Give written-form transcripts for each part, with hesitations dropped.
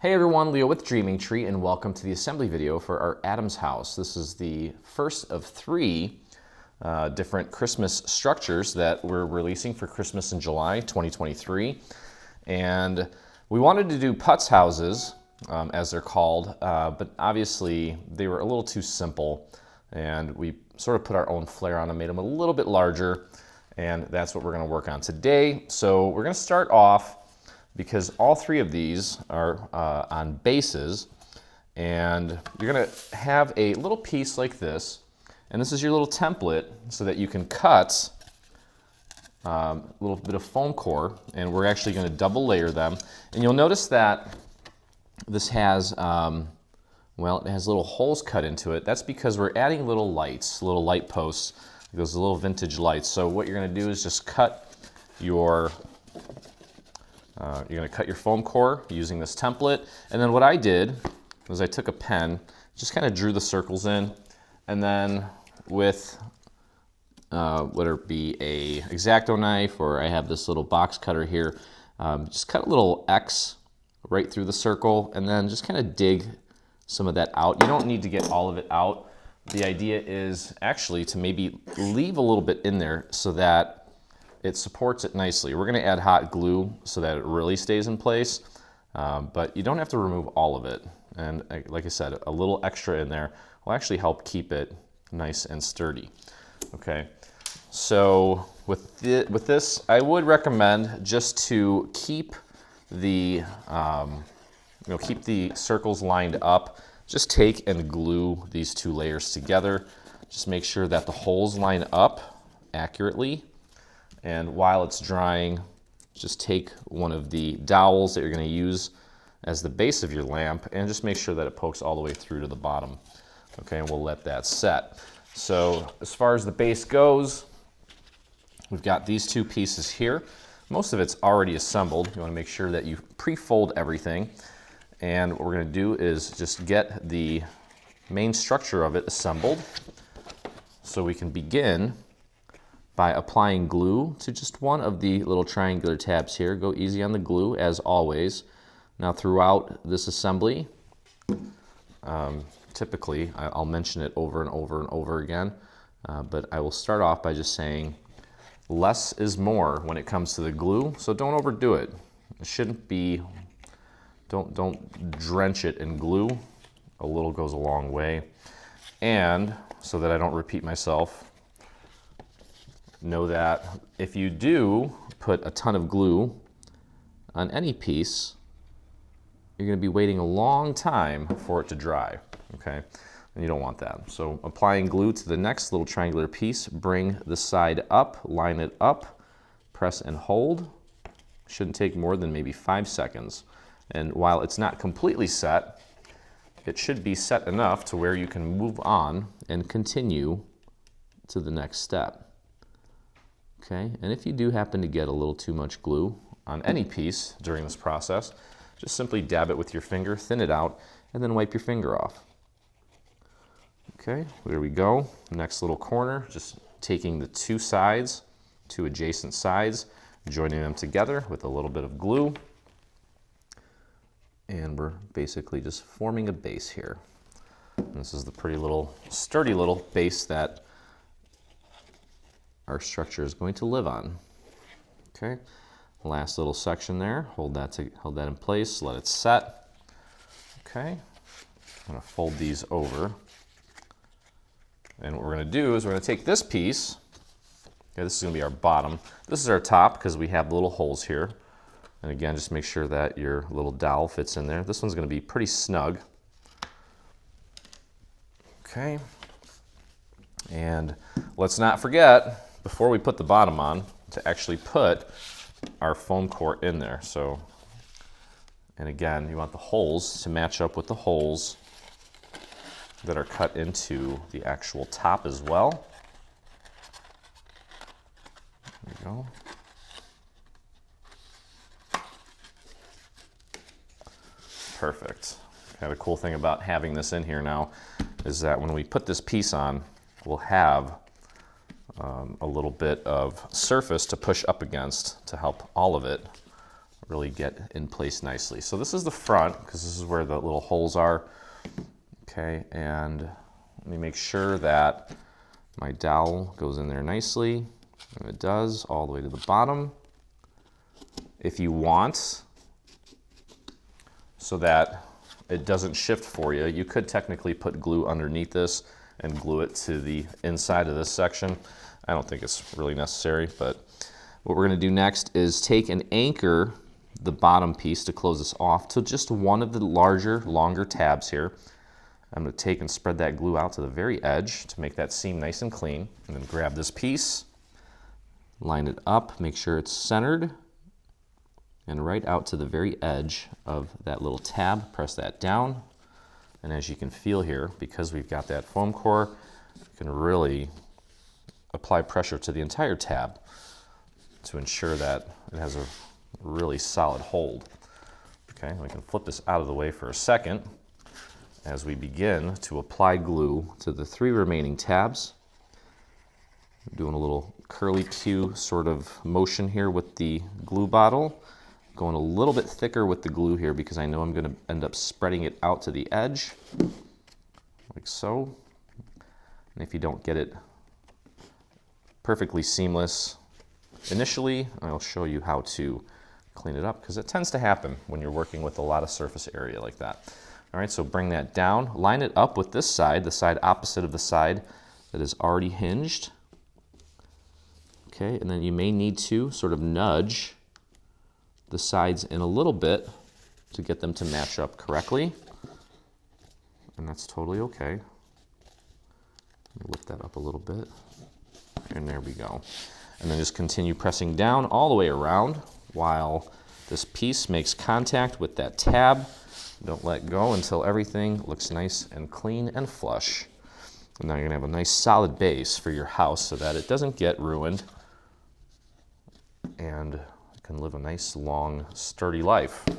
Hey everyone, Leo with Dreaming Tree, and welcome to the assembly video for our Adams house. This is the first of three different Christmas structures that we're releasing for Christmas in July 2023. And we wanted to do putz houses, as they're called, but obviously they were a little too simple, and we sort of put our own flair on them, made them a little bit larger, and that's what we're going to work on today. So we're going to start off, because all three of these are on bases, and you're gonna have a little piece like this, and this is your little template so that you can cut a little bit of foam core, and we're actually gonna double layer them. And you'll notice that this has, well, it has little holes cut into it. That's because we're adding little lights, little light posts, those little vintage lights. So what you're gonna do is just cut your you're going to cut your foam core using this template. And then what I did was I took a pen, just kind of drew the circles in, and then with whether it be a X-Acto knife or I have this little box cutter here, just cut a little X right through the circle and then just kind of dig some of that out. You don't need to get all of it out. The idea is actually to maybe leave a little bit in there so that it supports it nicely. We're going to add hot glue so that it really stays in place, but you don't have to remove all of it. And like I said, a little extra in there will actually help keep it nice and sturdy. Okay, so with this, I would recommend just to keep the keep the circles lined up. Just take and glue these two layers together. Just make sure that the holes line up accurately. And while it's drying, just take one of the dowels that you're going to use as the base of your lamp and just make sure that it pokes all the way through to the bottom. Okay, and we'll let that set. So as far as the base goes, we've got these two pieces here. Most of it's already assembled. You want to make sure that you pre-fold everything. And what we're going to do is just get the main structure of it assembled so we can begin by applying glue to just one of the little triangular tabs here. Go easy on the glue, as always. Now throughout this assembly, typically, I'll mention it over and over and over again, but I will start off by just saying less is more when it comes to the glue, so don't overdo it. It shouldn't be, don't drench it in glue. A little goes a long way. And so that I don't repeat myself, know that if you do put a ton of glue on any piece, you're going to be waiting a long time for it to dry, okay? And you don't want that. So applying glue to the next little triangular piece, bring the side up, line it up, press and hold. Shouldn't take more than maybe 5 seconds. And while it's not completely set, it should be set enough to where you can move on and continue to the next step. Okay, and if you do happen to get a little too much glue on any piece during this process, just simply dab it with your finger, thin it out, and then wipe your finger off. Okay, there we go. Next little corner, just taking the two sides, two adjacent sides, joining them together with a little bit of glue, and we're basically just forming a base here. And this is the pretty little, sturdy little base that our structure is going to live on. Okay, last little section there, hold that in place, let it set. Okay, I'm going to fold these over, and what we're going to do is we're going to take this piece. Okay, this is going to be our bottom. This is our top because we have little holes here, and again, just make sure that your little dowel fits in there. This one's going to be pretty snug. Okay, and let's not forget, before we put the bottom on, to actually put our foam core in there. So, and again, you want the holes to match up with the holes that are cut into the actual top as well. There we go. Perfect. Okay, the cool thing about having this in here now is that when we put this piece on, we'll have a little bit of surface to push up against to help all of it really get in place nicely. So this is the front, because this is where the little holes are. Okay, and let me make sure that my dowel goes in there nicely, and it does, all the way to the bottom. If you want, so that it doesn't shift for you, you could technically put glue underneath this and glue it to the inside of this section. I don't think it's really necessary, but what we're gonna do next is take and anchor the bottom piece to close this off to just one of the larger, longer tabs here. I'm gonna take and spread that glue out to the very edge to make that seam nice and clean, and then grab this piece, line it up, make sure it's centered, and right out to the very edge of that little tab, press that down. And as you can feel here, because we've got that foam core, you can really apply pressure to the entire tab to ensure that it has a really solid hold. Okay, we can flip this out of the way for a second as we begin to apply glue to the 3 remaining tabs. I'm doing a little curly Q sort of motion here with the glue bottle, going a little bit thicker with the glue here because I know I'm going to end up spreading it out to the edge, like so. And if you don't get it perfectly seamless initially, I'll show you how to clean it up, because it tends to happen when you're working with a lot of surface area like that. All right, so bring that down, line it up with this side, the side opposite of the side that is already hinged. Okay, and then you may need to sort of nudge the sides in a little bit to get them to match up correctly. And that's totally okay. Lift that up a little bit. And there we go. And then just continue pressing down all the way around while this piece makes contact with that tab. Don't let go until everything looks nice and clean and flush. And now you're gonna have a nice solid base for your house so that it doesn't get ruined and can live a nice, long, sturdy life. You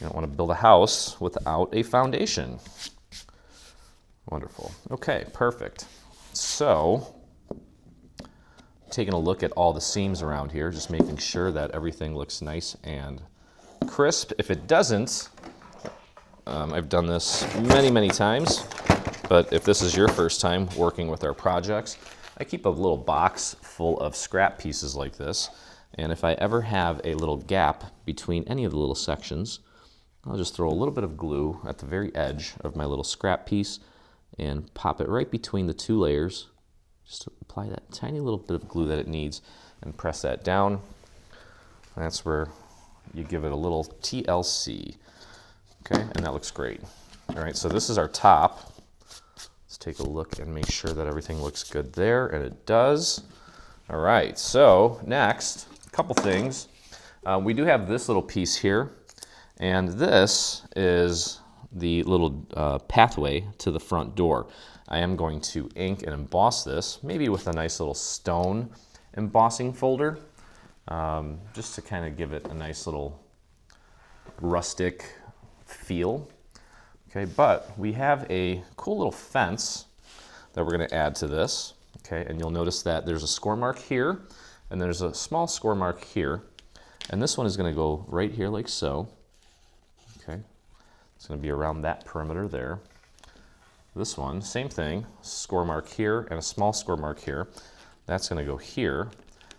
don't want to build a house without a foundation. Wonderful. Okay, perfect. So, taking a look at all the seams around here, just making sure that everything looks nice and crisp. If it doesn't, I've done this many, many times, but if this is your first time working with our projects, I keep a little box full of scrap pieces like this. And if I ever have a little gap between any of the little sections, I'll just throw a little bit of glue at the very edge of my little scrap piece and pop it right between the 2 layers. Just apply that tiny little bit of glue that it needs and press that down. That's where you give it a little TLC. Okay, and that looks great. All right, so this is our top. Let's take a look and make sure that everything looks good there, and it does. All right, so next, couple things. We do have this little piece here, and this is the little pathway to the front door. I am going to ink and emboss this, maybe with a nice little stone embossing folder, just to kind of give it a nice little rustic feel. Okay, but we have a cool little fence that we're going to add to this. Okay, and you'll notice that there's a score mark here, and there's a small score mark here, and this one is going to go right here like so. Okay, it's going to be around that perimeter there. This one, same thing, score mark here and a small score mark here. That's going to go here.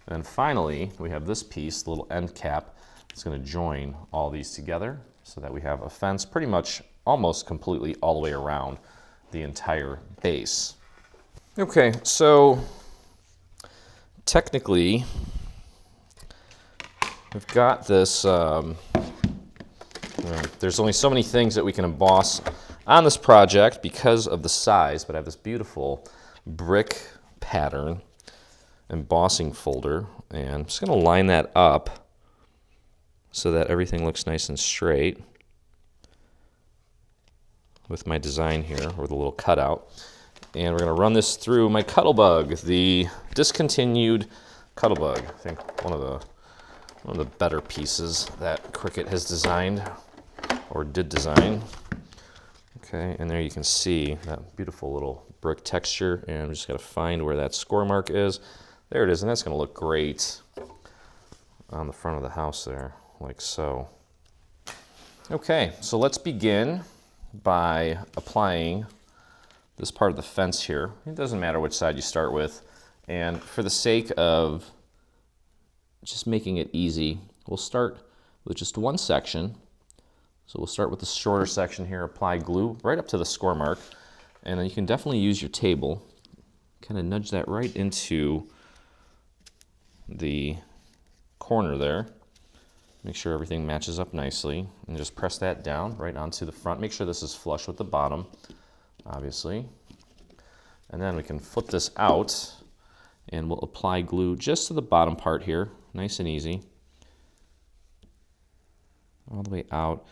And then finally, we have this piece, the little end cap. It's going to join all these together so that we have a fence pretty much almost completely all the way around the entire base. Okay, so technically, we've got this, there's only so many things that we can emboss on this project because of the size, but I have this beautiful brick pattern embossing folder, and I'm just going to line that up so that everything looks nice and straight with my design here, or the little cutout. And we're going to run this through my Cuttlebug, the discontinued Cuttlebug. I think one of the better pieces that Cricut has designed, or did design. Okay, and there you can see that beautiful little brick texture, and we just got to find where that score mark is. There it is, and that's going to look great on the front of the house there. like so. Okay, so let's begin by applying this part of the fence here. It doesn't matter which side you start with. And for the sake of just making it easy, we'll start with just one section. So we'll start with the shorter section here, apply glue right up to the score mark. And then you can definitely use your table, kind of nudge that right into the corner there. Make sure everything matches up nicely, and just press that down right onto the front. Make sure this is flush with the bottom, obviously. And then we can flip this out, and we'll apply glue just to the bottom part here, nice and easy. All the way out.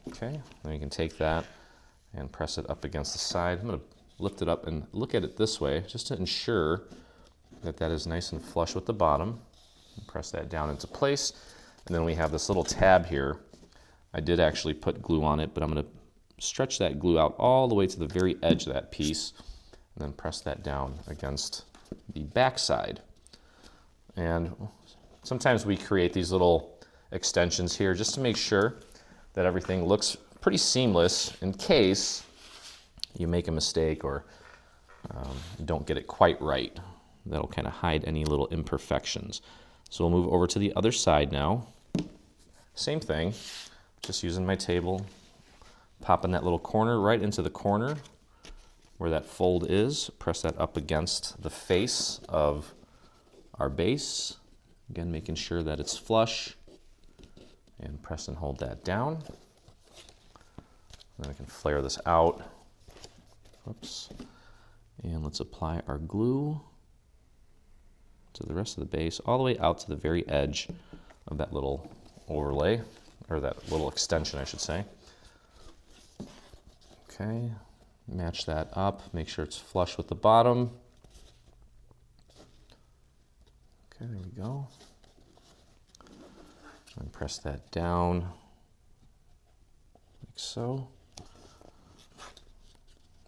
Okay, then you can take that and press it up against the side. I'm going to lift it up and look at it this way, just to ensure that that is nice and flush with the bottom. Press that down into place, and then we have this little tab here. I did actually put glue on it, but I'm going to stretch that glue out all the way to the very edge of that piece, and then press that down against the back side. And sometimes we create these little extensions here just to make sure that everything looks pretty seamless in case you make a mistake or don't get it quite right. That'll kind of hide any little imperfections. So we'll move over to the other side now. Same thing, just using my table, popping that little corner right into the corner where that fold is. Press that up against the face of our base. Again, making sure that it's flush. And press and hold that down. Then I can flare this out. Whoops. And let's apply our glue to the rest of the base, all the way out to the very edge of that little overlay, or that little extension, I should say. Okay, match that up, make sure it's flush with the bottom. Okay, there we go. And press that down, like so.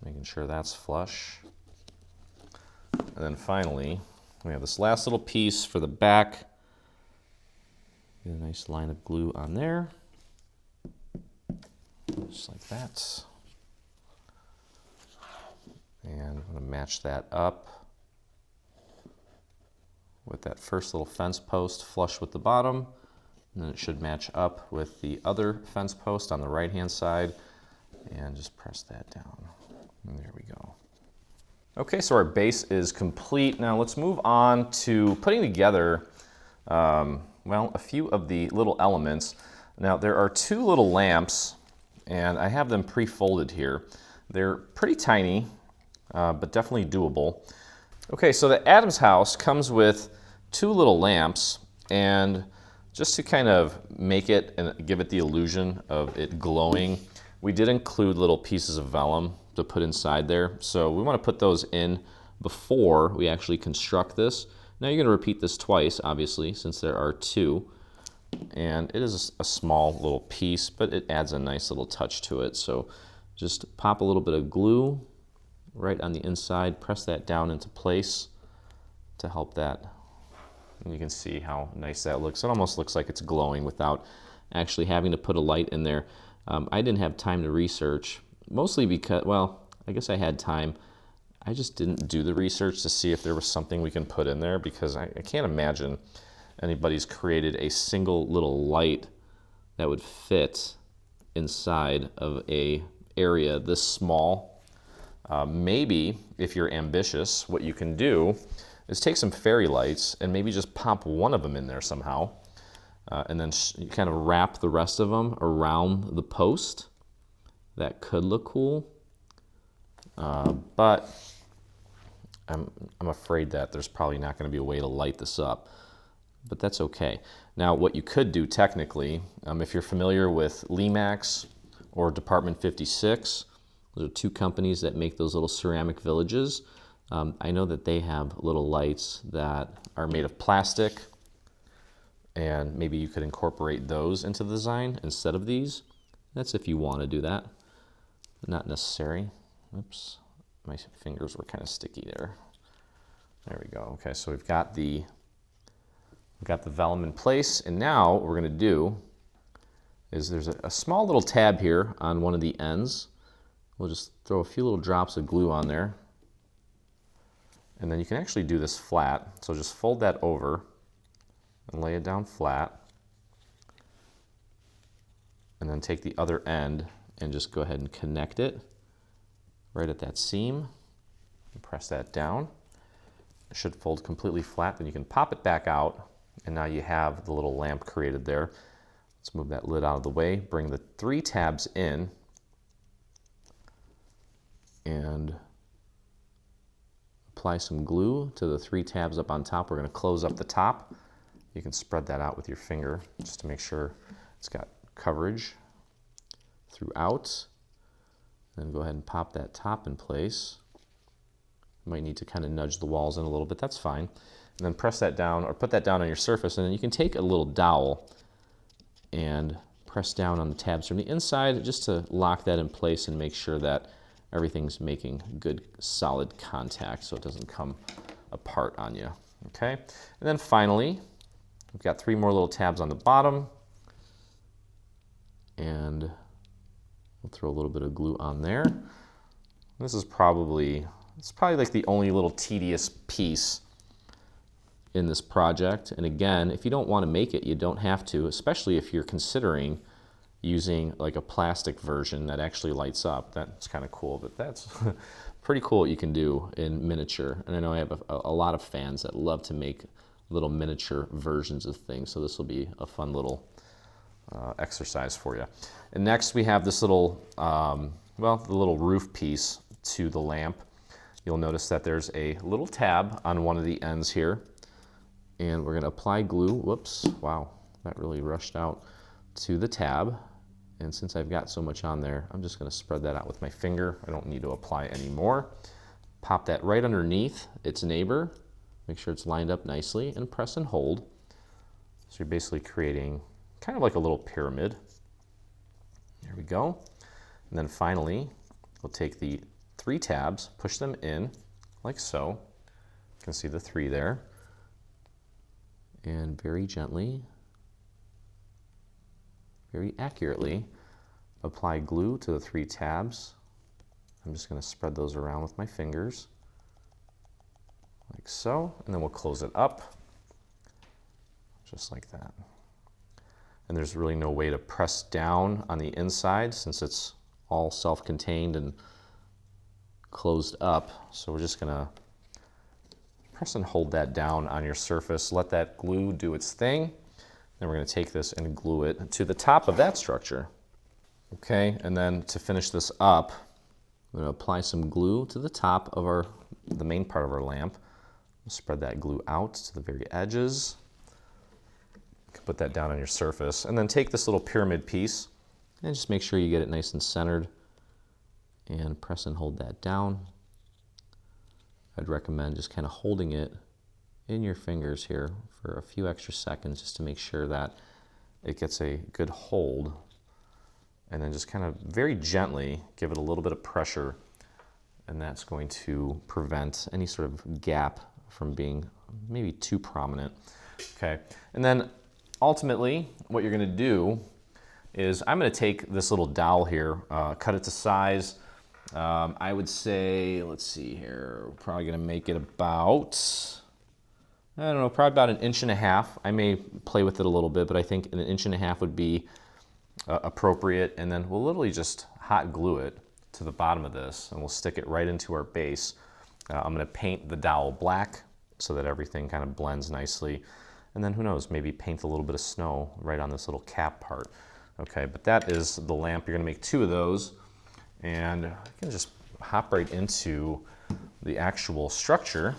Making sure that's flush. And then finally, we have this last little piece for the back. Get a nice line of glue on there, just like that. And I'm going to match that up with that first little fence post flush with the bottom. And then it should match up with the other fence post on the right-hand side. And just press that down. And there we go. Okay, so our base is complete. Now let's move on to putting together, well, a few of the little elements. Now there are two little lamps, and I have them pre-folded here. They're pretty tiny, but definitely doable. Okay, so the Adams house comes with two little lamps, and just to kind of make it and give it the illusion of it glowing, we did include little pieces of vellum to put inside there. So we want to put those in before we actually construct this. Now you're going to repeat this twice, obviously, since there are two. And it is a small little piece, but it adds a nice little touch to it. So just pop a little bit of glue right on the inside, press that down into place to help that. And you can see how nice that looks. It almost looks like it's glowing without actually having to put a light in there. I didn't have time to research, mostly because, well, I guess I had time. I just didn't do the research to see if there was something we can put in there, because I can't imagine anybody's created a single little light that would fit inside of a area this small. Maybe if you're ambitious, what you can do is take some fairy lights and maybe just pop one of them in there somehow, and then you kind of wrap the rest of them around the post. That could look cool, but I'm afraid that there's probably not going to be a way to light this up, but that's okay. Now, what you could do technically, if you're familiar with Lemax or Department 56, those are two companies that make those little ceramic villages. I know that they have little lights that are made of plastic, and maybe you could incorporate those into the design instead of these. That's if you want to do that. Not necessary. Oops, my fingers were kind of sticky there. There we go. Okay, so we've got the We've got the vellum in place, and now what we're going to do is there's a small little tab here on one of the ends. We'll just throw a few little drops of glue on there. And then you can actually do this flat. So just fold that over and lay it down flat. And then take the other end and just go ahead and connect it right at that seam. And press that down. It should fold completely flat. Then you can pop it back out, and now you have the little lamp created there. Let's move that lid out of the way. Bring the 3 tabs in and apply some glue to the 3 tabs up on top. We're going to close up the top. You can spread that out with your finger just to make sure it's got coverage throughout. Then go ahead and pop that top in place. You might need to kind of nudge the walls in a little bit, that's fine. And then press that down, or put that down on your surface, and then you can take a little dowel and press down on the tabs from the inside just to lock that in place and make sure that everything's making good solid contact so it doesn't come apart on you. Okay, and then finally we've got 3 more little tabs on the bottom, and we'll throw a little bit of glue on there. This is probably like the only little tedious piece in this project. And again, if you don't want to make it, you don't have to, especially if you're considering using like a plastic version that actually lights up. That's kind of cool, but that's pretty cool what you can do in miniature. And I know I have a lot of fans that love to make little miniature versions of things, so this will be a fun little exercise for you. And next we have this little, well, the little roof piece to the lamp. You'll notice that there's a little tab on one of the ends here, and we're going to apply glue. Whoops, wow, that really rushed out to the tab. And since I've got so much on there, I'm just going to spread that out with my finger. I don't need to apply any more. Pop that right underneath its neighbor. Make sure it's lined up nicely, and press and hold. So you're basically creating kind of like a little pyramid. There we go. And then finally, we'll take the 3 tabs, push them in like so. You can see the 3 there. And very gently, very accurately, apply glue to the 3 tabs. I'm just going to spread those around with my fingers like so, and then we'll close it up just like that. And there's really no way to press down on the inside since it's all self-contained and closed up. So we're just gonna press and hold that down on your surface, let that glue do its thing. Then we're gonna take this and glue it to the top of that structure. Okay, and then to finish this up, I'm gonna apply some glue to the top of the main part of our lamp. Spread that glue out to the very edges. Put that down on your surface, and then take this little pyramid piece and just make sure you get it nice and centered, and press and hold that down. I'd recommend just kind of holding it in your fingers here for a few extra seconds just to make sure that it gets a good hold, and then just kind of very gently give it a little bit of pressure, and that's going to prevent any sort of gap from being maybe too prominent. Okay, and then ultimately, what you're going to do is I'm going to take this little dowel here, cut it to size. I would say, let's see here, we're probably going to make it about, I don't know, probably about 1.5 inches. I may play with it a little bit, but I think 1.5 inches would be appropriate. And then we'll literally just hot glue it to the bottom of this, and we'll stick it right into our base. I'm going to paint the dowel black so that everything kind of blends nicely. And then who knows, maybe paint a little bit of snow right on this little cap part. Okay, but that is the lamp. You're gonna make 2 of those, and I can just hop right into the actual structure.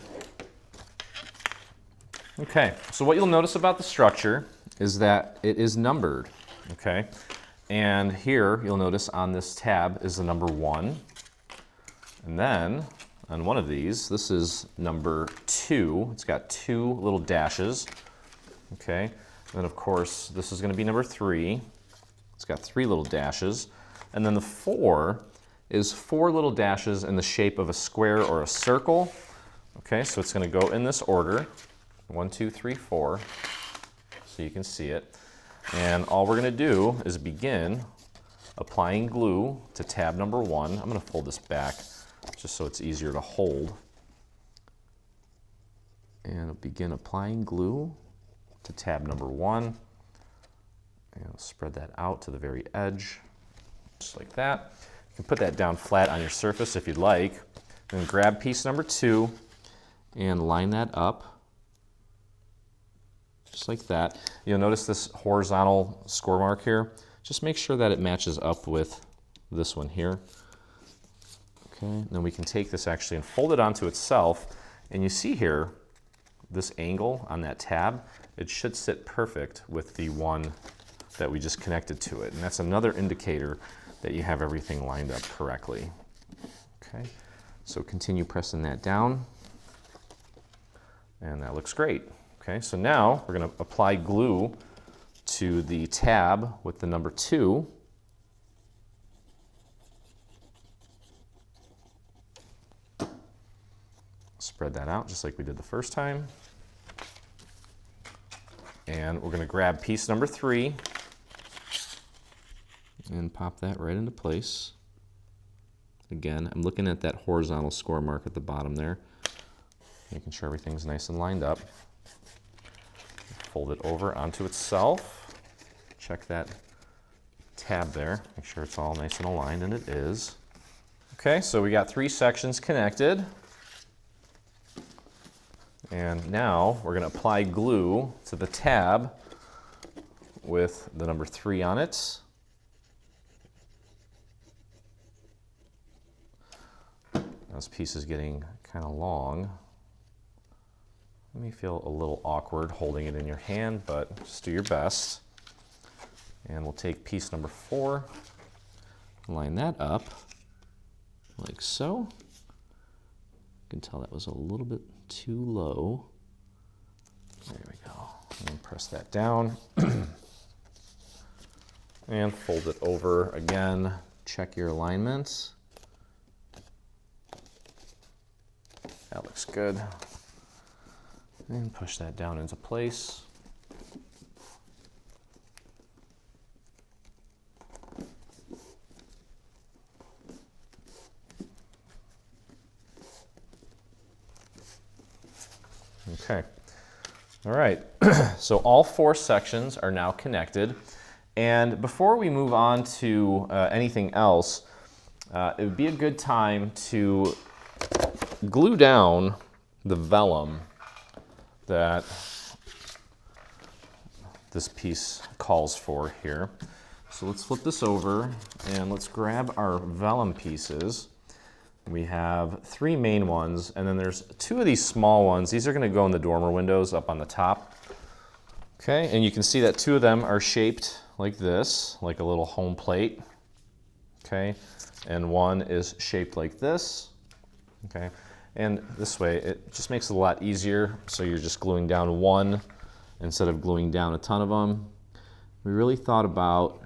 Okay, so what you'll notice about the structure is that it is numbered, okay? And here, you'll notice on this tab is the number 1. And then on one of these, this is number 2. It's got 2 little dashes. Okay, and then of course this is going to be number 3. It's got 3 little dashes, and then the 4 is 4 little dashes in the shape of a square or a circle. Okay, so it's going to go in this order: 1, 2, 3, 4. so you can see it. And all we're going to do is begin applying glue to tab number 1. I'm going to fold this back just so it's easier to hold. And I'll begin applying glue to tab number 1. And I'll spread that out to the very edge, just like that. You can put that down flat on your surface if you'd like. Then grab piece number 2 and line that up, just like that. You'll notice this horizontal score mark here. Just make sure that it matches up with this one here. Okay, then we can take this actually and fold it onto itself. And you see here, this angle on that tab, it should sit perfect with the one that we just connected to it. And that's another indicator that you have everything lined up correctly. Okay, so continue pressing that down. And that looks great. Okay, so now we're going to apply glue to the tab with the number 2. Spread that out just like we did the first time. And we're going to grab piece number 3 and pop that right into place. Again, I'm looking at that horizontal score mark at the bottom there, making sure everything's nice and lined up. Fold it over onto itself. Check that tab there, make sure it's all nice and aligned, and it is. Okay, so we got 3 sections connected. And now we're going to apply glue to the tab with the number 3 on it. This piece is getting kind of long. It may feel a little awkward holding it in your hand, but just do your best. And we'll take piece number 4, line that up like so. You can tell that was a little bit too low. There we go. And press that down. And fold it over again. Check your alignments. That looks good. And push that down into place. Okay. All right. So all 4 sections are now connected. And before we move on to anything else, it would be a good time to glue down the vellum that this piece calls for here. So let's flip this over and let's grab our vellum pieces. We have 3 main ones, and then there's 2 of these small ones. These are going to go in the dormer windows up on the top. Okay, and you can see that 2 of them are shaped like this, like a little home plate. Okay, and 1 is shaped like this. Okay, and this way it just makes it a lot easier. So you're just gluing down 1 instead of gluing down a ton of them. We really thought about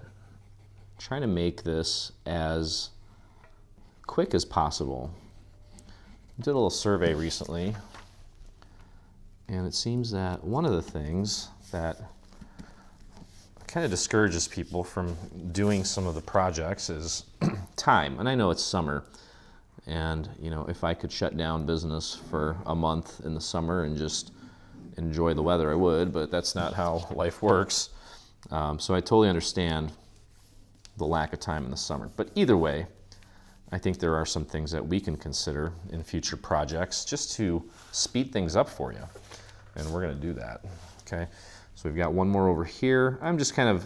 trying to make this as quick as possible. I did a little survey recently, and it seems that one of the things that kind of discourages people from doing some of the projects is time. And I know it's summer, and you know, if I could shut down business for a month in the summer and just enjoy the weather, I would, but that's not how life works. So I totally understand the lack of time in the summer. But either way, I think there are some things that we can consider in future projects just to speed things up for you. And we're going to do that. Okay, so we've got 1 more over here. I'm just kind of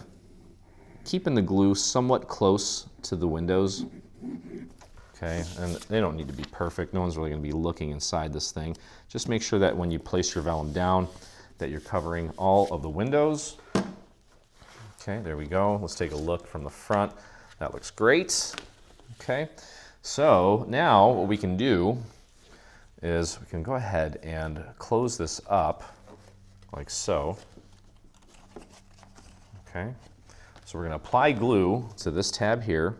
keeping the glue somewhat close to the windows. Okay, and they don't need to be perfect. No one's really going to be looking inside this thing. Just make sure that when you place your vellum down that you're covering all of the windows. Okay, there we go. Let's take a look from the front. That looks great. Okay, so now what we can do is we can go ahead and close this up like so. Okay, so we're going to apply glue to this tab here.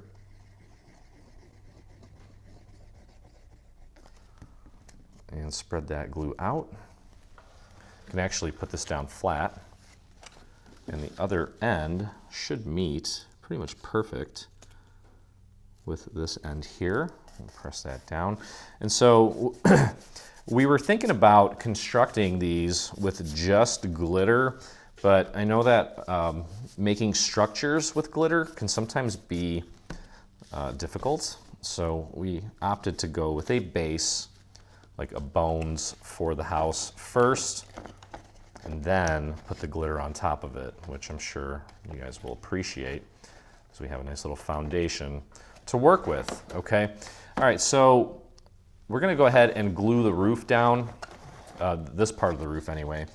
And spread that glue out. You can actually put this down flat And the other end should meet pretty much perfect with this end here. I'll press that down. And so we were thinking about constructing these with just glitter, but I know that making structures with glitter can sometimes be difficult. So we opted to go with a base, like a bones for the house first, and then put the glitter on top of it, which I'm sure you guys will appreciate. So we have a nice little foundation to work with, okay? All right, so we're gonna go ahead and glue the roof down, this part of the roof anyway,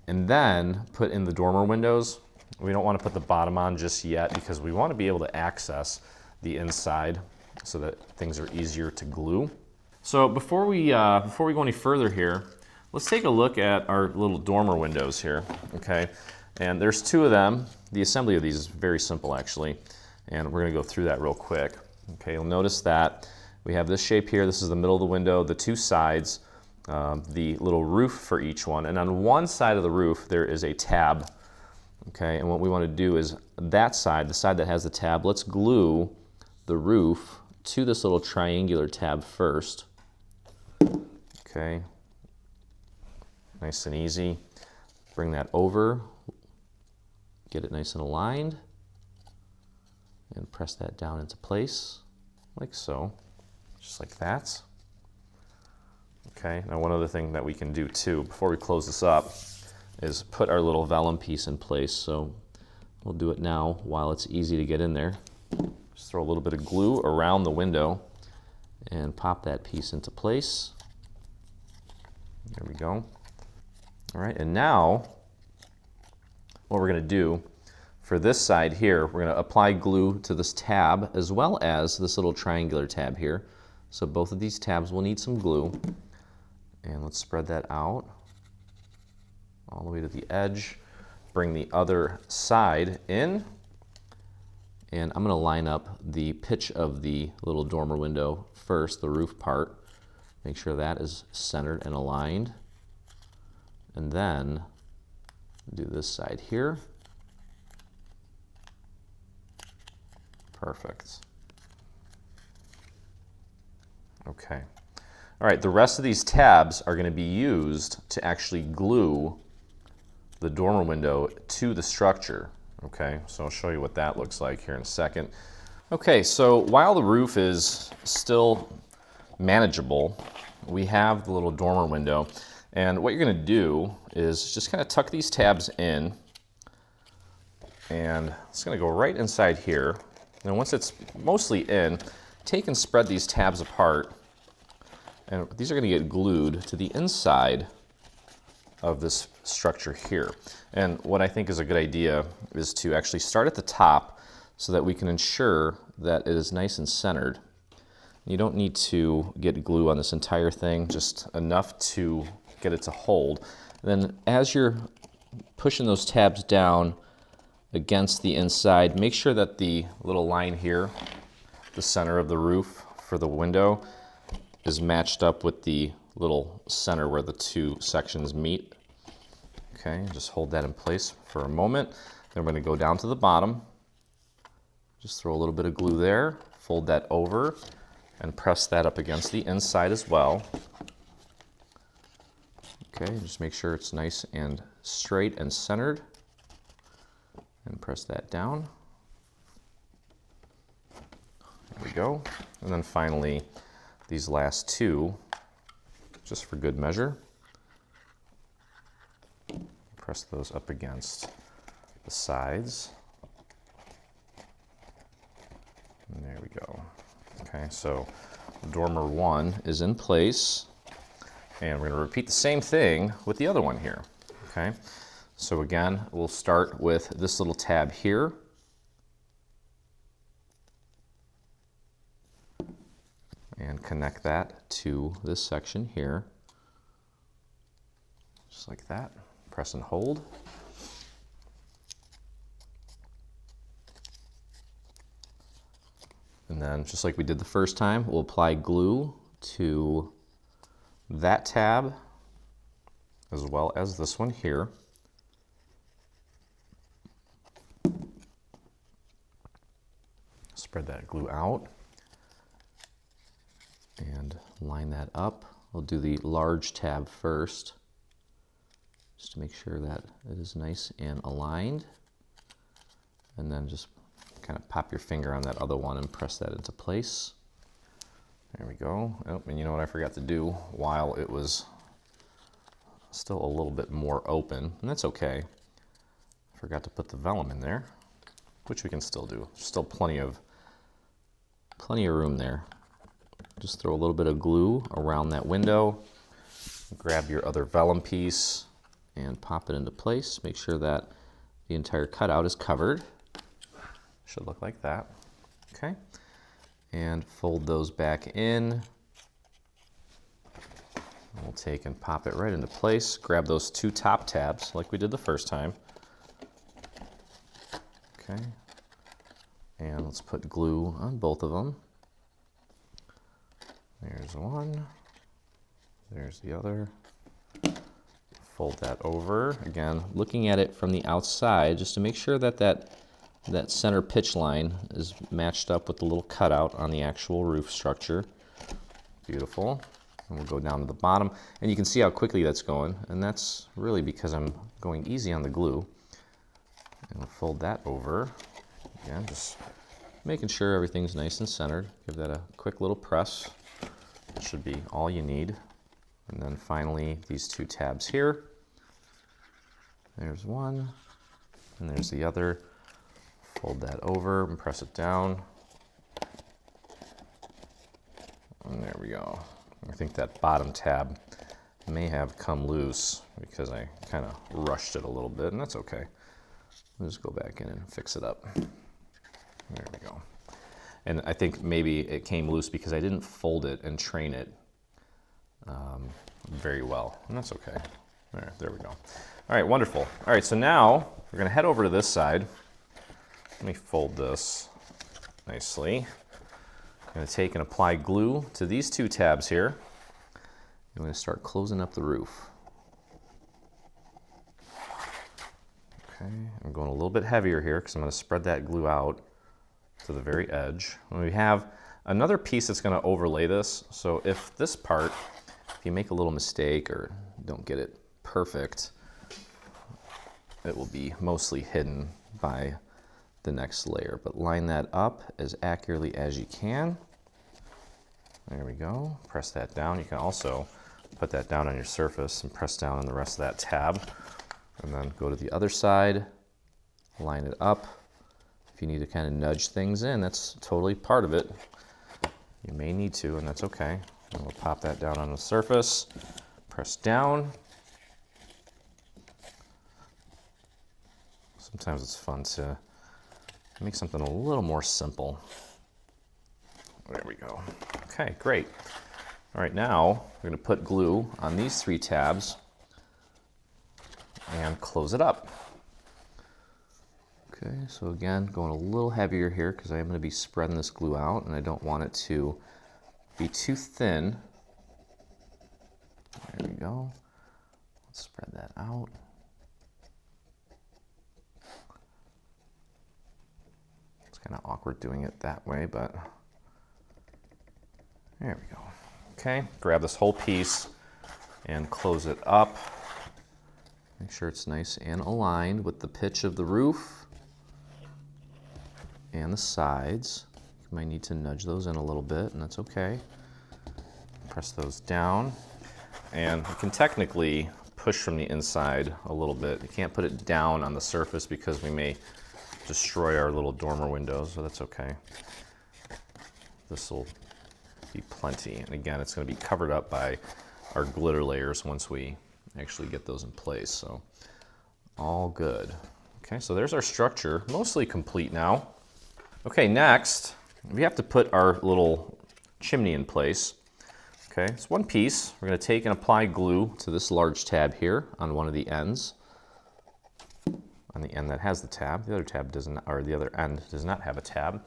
and then put in the dormer windows. We don't wanna put the bottom on just yet because we wanna be able to access the inside so that things are easier to glue. So before we go any further here, let's take a look at our little dormer windows here, okay? And there's two of them. The assembly of these is very simple actually, and we're gonna go through that real quick. Okay, you'll notice that we have this shape here. This is the middle of the window, the two sides, the little roof for each one. And on one side of the roof, there is a tab. Okay, and what we want to do is that side, the side that has the tab, let's glue the roof to this little triangular tab first. Okay, nice and easy. Bring that over, get it nice and aligned, and press that down into place, like so, just like that. Okay, now one other thing that we can do too, before we close this up, is put our little vellum piece in place. So we'll do it now while it's easy to get in there. Just throw a little bit of glue around the window and pop that piece into place. There we go. All right, and now what we're gonna do for this side here, we're gonna apply glue to this tab as well as this little triangular tab here. So both of these tabs will need some glue. And let's spread that out all the way to the edge. Bring the other side in. And I'm gonna line up the pitch of the little dormer window first, the roof part. Make sure that is centered and aligned. And then do this side here. Perfect. Okay. All right, the rest of these tabs are going to be used to actually glue the dormer window to the structure. Okay, so I'll show you what that looks like here in a second. Okay, so while the roof is still manageable, we have the little dormer window. And what you're going to do is just kind of tuck these tabs in. And it's going to go right inside here. And once it's mostly in, take and spread these tabs apart. And these are going to get glued to the inside of this structure here. And what I think is a good idea is to actually start at the top so that we can ensure that it is nice and centered. You don't need to get glue on this entire thing, just enough to get it to hold. And then as you're pushing those tabs down against the inside, make sure that the little line here, the center of the roof for the window, is matched up with the little center where the two sections meet. Okay, just hold that in place for a moment. Then we're going to go down to the bottom. Just throw a little bit of glue there, fold that over, and press that up against the inside as well. Okay, just make sure it's nice and straight and centered. And press that down. There we go. And then finally, these last two, just for good measure, press those up against the sides. And there we go. Okay, so dormer 1 is in place, and we're going to repeat the same thing with the other one here. Okay, so again, we'll start with this little tab here. And connect that to this section here. Just like that. Press and hold. And then, just like we did the first time, we'll apply glue to that tab as well as this one here. glue out and line that up. We'll do the large tab first, just to make sure that it is nice and aligned. And then just kind of pop your finger on that other one and press that into place. There we go. Oh, and you know what I forgot to do while it was still a little bit more open, and that's okay. Forgot to put the vellum in there, which we can still do. There's still plenty of room there. Just throw a little bit of glue around that window, grab your other vellum piece and pop it into place. Make sure that the entire cutout is covered. Should look like that. Okay. And fold those back in. We'll take and pop it right into place. Grab those two top tabs like we did the first time. Okay. And let's put glue on both of them. There's one. There's the other. Fold that over. Again, looking at it from the outside just to make sure that that center pitch line is matched up with the little cutout on the actual roof structure. Beautiful. And we'll go down to the bottom, and you can see how quickly that's going, and that's really because I'm going easy on the glue. And we'll fold that over. Again, just making sure everything's nice and centered. Give that a quick little press. That should be all you need. And then finally, these two tabs here. There's one, and there's the other. Fold that over and press it down. And there we go. I think that bottom tab may have come loose because I kind of rushed it a little bit, and that's okay. We'll just go back in and fix it up. There we go. And I think maybe it came loose because I didn't fold it and train it very well, and that's okay. There we go. All right, wonderful. All right, so now we're going to head over to this side. Let me fold this nicely. I'm going to take and apply glue to these two tabs here. I'm going to start closing up the roof. Okay, I'm going a little bit heavier here because I'm going to spread that glue out to the very edge. And we have another piece that's going to overlay this. So if this part, if you make a little mistake or don't get it perfect, it will be mostly hidden by the next layer, but line that up as accurately as you can. There we go. Press that down. You can also put that down on your surface and press down on the rest of that tab, and then go to the other side, line it up. If you need to kind of nudge things in, that's totally part of it. You may need to, and that's okay. And we'll pop that down on the surface, press down. Sometimes it's fun to make something a little more simple. There we go. Okay, great. All right, now we're going to put glue on these three tabs and close it up. Okay, so again, going a little heavier here because I am going to be spreading this glue out and I don't want it to be too thin. There we go. Let's spread that out. Kind of awkward doing it that way, but there we go. Okay, grab this whole piece and close it up. Make sure it's nice and aligned with the pitch of the roof and the sides. You might need to nudge those in a little bit, and that's okay. Press those down, and you can technically push from the inside a little bit. You can't put it down on the surface because we may destroy our little dormer windows, so that's okay. This will be plenty. And again, it's going to be covered up by our glitter layers once we actually get those in place, so all good. Okay, so there's our structure, mostly complete now. Okay, next, we have to put our little chimney in place. Okay, it's one piece. We're going to take and apply glue to this large tab here on one of the ends. On the end that has the tab, the other tab doesn't, or the other end does not have a tab.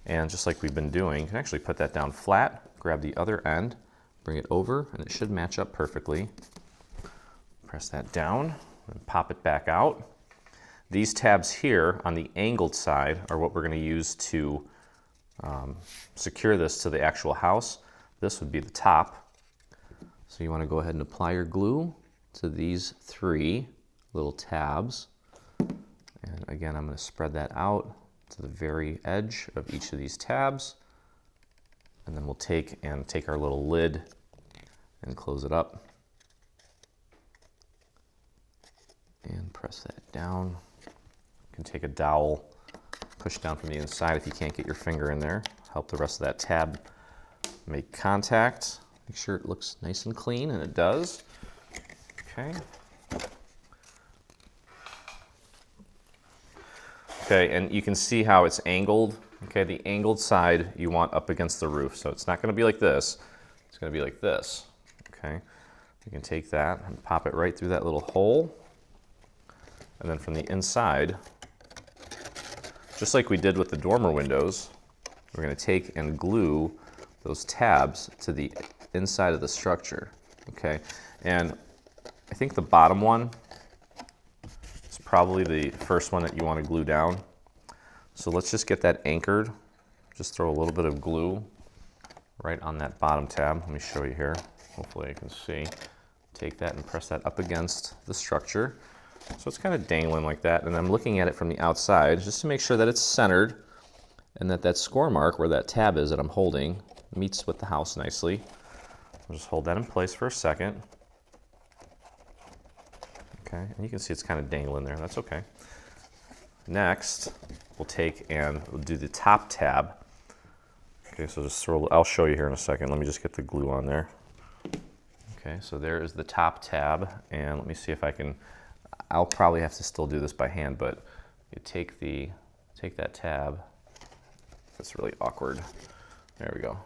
And just like we've been doing, you can actually put that down flat, grab the other end, bring it over, and it should match up perfectly. Press that down and pop it back out. These tabs here on the angled side are what we're going to use to secure this to the actual house, this would be the top. So you want to go ahead and apply your glue to these 3 little tabs. And again, I'm going to spread that out to the very edge of each of these tabs. And then we'll take our little lid and close it up. And press that down. You can take a dowel, push down from the inside if you can't get your finger in there. Help the rest of that tab make contact. Make sure it looks nice and clean, and it does. Okay. Okay, and you can see how it's angled. Okay, the angled side you want up against the roof. So it's not going to be like this. It's going to be like this. Okay. You can take that and pop it right through that little hole. And then from the inside, just like we did with the dormer windows, we're going to take and glue those tabs to the inside of the structure. Okay, and I think the bottom one is probably the first one that you want to glue down. So let's just get that anchored. Just throw a little bit of glue right on that bottom tab. Let me show you here. Hopefully you can see. Take that and press that up against the structure. So it's kind of dangling like that, and I'm looking at it from the outside just to make sure that it's centered and that that score mark where that tab is that I'm holding meets with the house nicely. I'll just hold that in place for a second. Okay, and you can see it's kind of dangling there. That's okay. Next, we'll take and we'll do the top tab. Okay, so just throw, I'll show you here in a second. Let me just get the glue on there. Okay, so there is the top tab, and let me see if I can, I'll probably have to still do this by hand, but you take that tab. It's really awkward. There we go.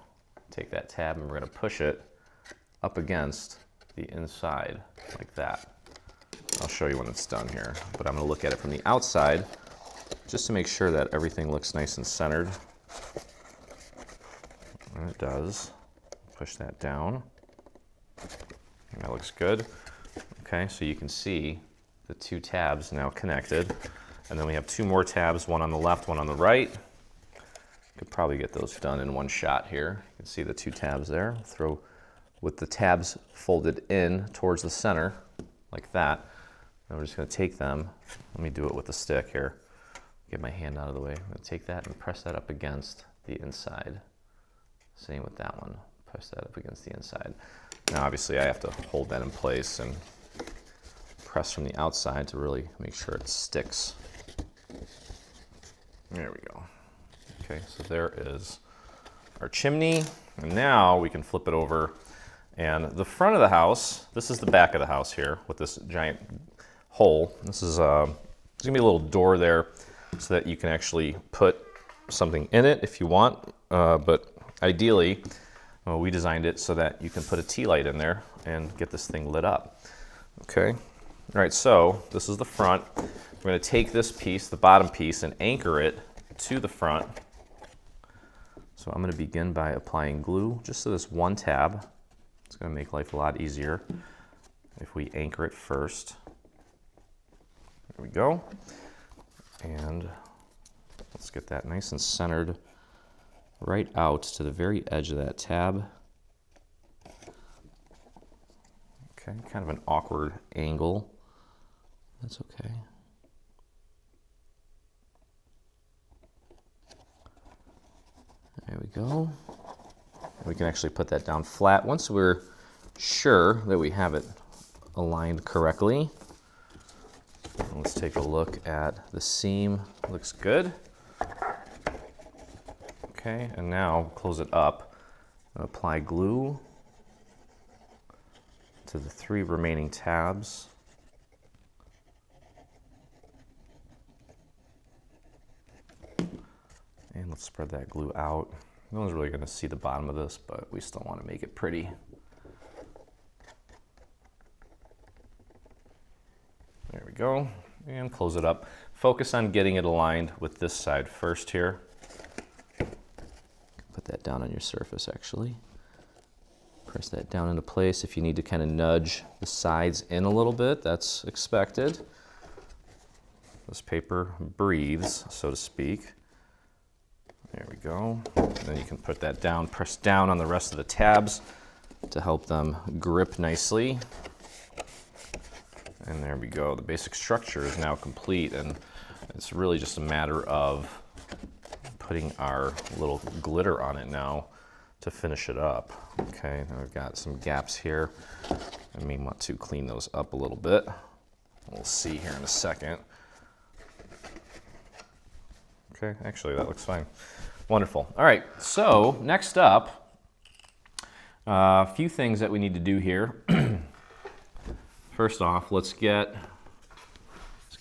Take that tab and we're going to push it up against the inside like that. I'll show you when it's done here, but I'm going to look at it from the outside just to make sure that everything looks nice and centered. And it does. Push that down. And that looks good. Okay, so you can see the 2 tabs now connected. And then we have 2 more tabs, one on the left, one on the right. Could probably get those done in one shot here. You can see the 2 tabs there. Throw with the tabs folded in towards the center, like that. And we're just going to take them. Let me do it with the stick here. Get my hand out of the way. I'm going to take that and press that up against the inside. Same with that one. Press that up against the inside. Now, obviously, I have to hold that in place and press from the outside to really make sure it sticks. There we go. Okay, so there is our chimney. And now we can flip it over. And the front of the house, this is the back of the house here with this giant hole. This is there's gonna be a little door there so that you can actually put something in it if you want. But ideally, we designed it so that you can put a tea light in there and get this thing lit up. Okay. All right, so this is the front. We're going to take this piece, the bottom piece, and anchor it to the front. So I'm going to begin by applying glue just to this one tab. It's going to make life a lot easier if we anchor it first. There we go. And let's get that nice and centered right out to the very edge of that tab. Okay, kind of an awkward angle. That's okay. There we go. We can actually put that down flat once we're sure that we have it aligned correctly. Let's take a look at the seam. Looks good. Okay, and now close it up and apply glue to the 3 remaining tabs. And let's spread that glue out. No one's really going to see the bottom of this, but we still want to make it pretty. There we go. And close it up. Focus on getting it aligned with this side first here. Put that down on your surface, actually. Press that down into place. If you need to kind of nudge the sides in a little bit, that's expected. This paper breathes, so to speak. There we go. And then you can put that down, press down on the rest of the tabs to help them grip nicely. And there we go. The basic structure is now complete, and it's really just a matter of putting our little glitter on it now to finish it up. Okay, now we've got some gaps here. I may want to clean those up a little bit. We'll see here in a second. Okay, actually that looks fine. Wonderful. All right, so next up, a few things that we need to do here. First off, let's get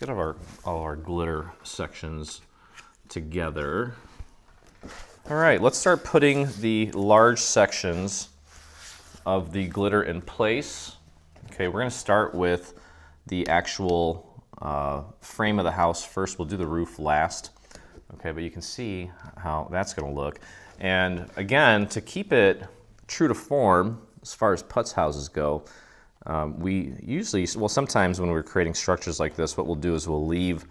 all of our glitter sections together. All right, let's start putting the large sections of the glitter in place. Okay, we're going to start with the actual frame of the house first. We'll do the roof last. Okay, but you can see how that's going to look. And again, to keep it true to form, as far as putz houses go, we usually, well, sometimes when we're creating structures like this, what we'll do is we'll leave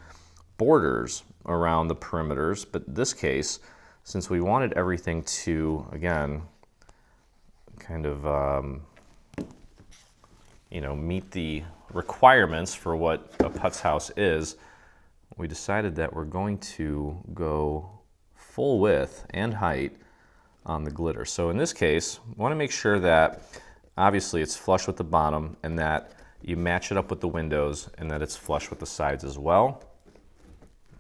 borders around the perimeters. But in this case, since we wanted everything to, again, kind of, meet the requirements for what a putz house is, we decided that we're going to go full width and height on the glitter. So in this case, we want to make sure that obviously it's flush with the bottom and that you match it up with the windows and that it's flush with the sides as well.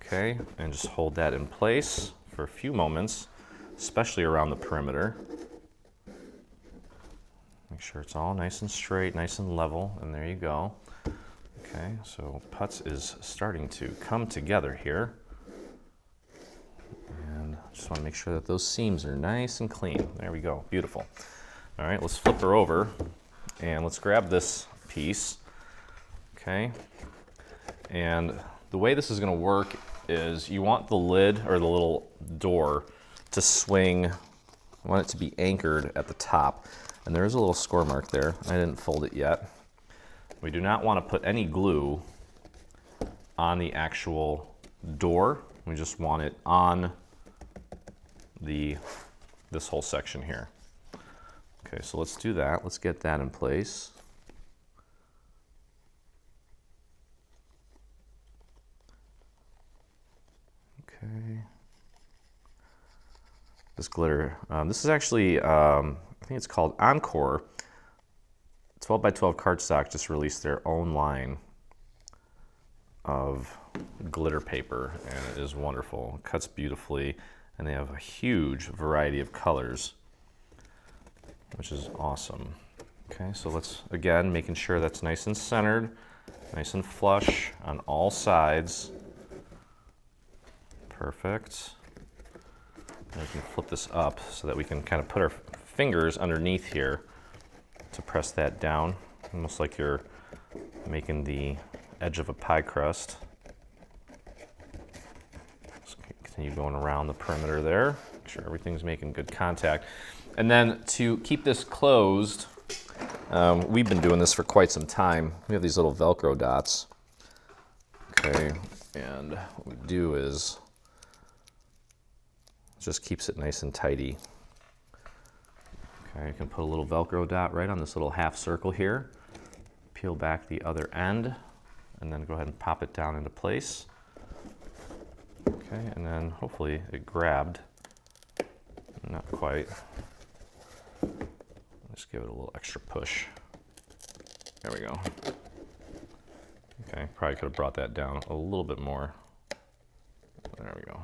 Okay, and just hold that in place for a few moments, especially around the perimeter. Make sure it's all nice and straight, nice and level, and there you go. Okay, so putz is starting to come together here. And just want to make sure that those seams are nice and clean. There we go, beautiful. All right, let's flip her over and let's grab this piece. Okay, and the way this is going to work is you want the lid or the little door to swing. You want it to be anchored at the top. And there is a little score mark there. I didn't fold it yet. We do not want to put any glue on the actual door. We just want it on this whole section here. Okay, so let's do that. Let's get that in place. Okay. This glitter, this is actually, I think it's called Encore. 12 by 12 cardstock just released their own line of glitter paper, and it is wonderful. It cuts beautifully, and they have a huge variety of colors, which is awesome. Okay, so let's, again, making sure that's nice and centered, nice and flush on all sides. Perfect. And we can flip this up so that we can kind of put our fingers underneath here to press that down, almost like you're making the edge of a pie crust. Just continue going around the perimeter there. Make sure everything's making good contact. And then to keep this closed, we've been doing this for quite some time. We have these little Velcro dots. Okay, and what we do is just keeps it nice and tidy. Okay, you can put a little Velcro dot right on this little half circle here. Peel back the other end, and then go ahead and pop it down into place. Okay, and then hopefully it grabbed. Not quite. Just give it a little extra push. There we go. Okay, probably could have brought that down a little bit more. There we go.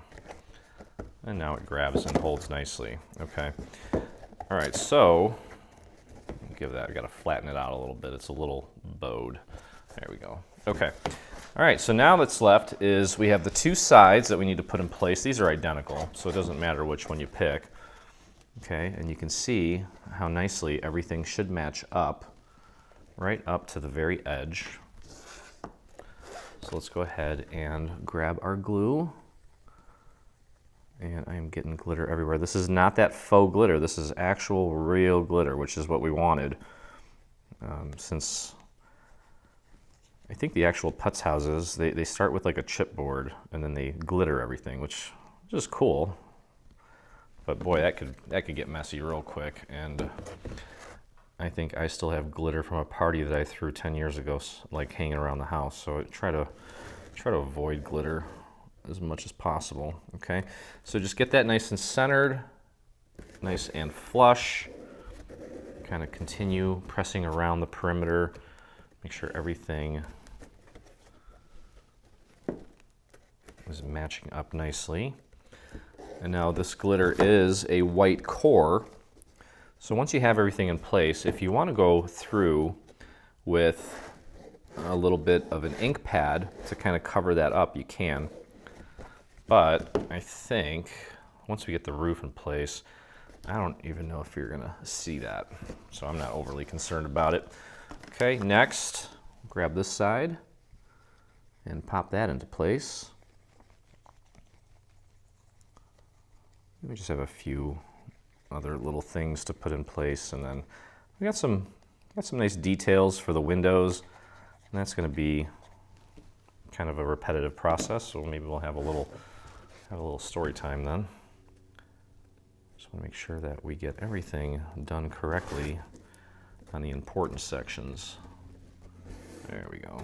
And now it grabs and holds nicely. Okay. All right, so give that, I gotta flatten it out a little bit. It's a little bowed. There we go. Okay. All right, so now what's left is we have the two sides that we need to put in place. These are identical, so it doesn't matter which one you pick. Okay, and you can see how nicely everything should match up, right up to the very edge. So let's go ahead and grab our glue. And I am getting glitter everywhere. This is not that faux glitter. This is actual real glitter, which is what we wanted. Since I think the actual putz houses, they start with like a chipboard and then they glitter everything, which is cool. But boy, that could get messy real quick. And I think I still have glitter from a party that I threw 10 years ago, like hanging around the house. So I try to avoid glitter as much as possible. Okay, so just get that nice and centered, nice and flush. Kind of continue pressing around the perimeter. Make sure everything is matching up nicely. And now this glitter is a white core. So once you have everything in place, if you want to go through with a little bit of an ink pad to kind of cover that up, you can. But I think once we get the roof in place, I don't even know if you're gonna see that. So I'm not overly concerned about it. Okay, next, grab this side and pop that into place. We just have a few other little things to put in place, and then we got some nice details for the windows, and that's going to be kind of a repetitive process. So maybe we'll have a little story time then. Just want to make sure that we get everything done correctly on the important sections. There we go.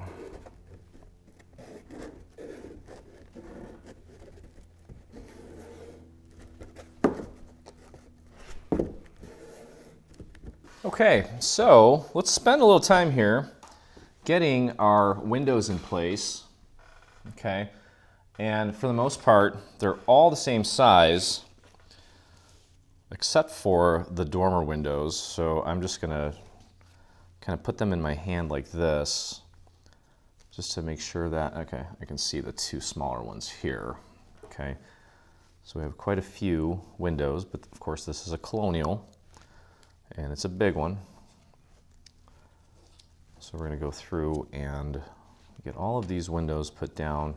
Okay, so let's spend a little time here getting our windows in place, okay? And for the most part, they're all the same size, except for the dormer windows. So I'm just gonna kind of put them in my hand like this, just to make sure that, okay, I can see the two smaller ones here, okay? So we have quite a few windows, but of course this is a Colonial, and it's a big one. So we're going to go through and get all of these windows put down.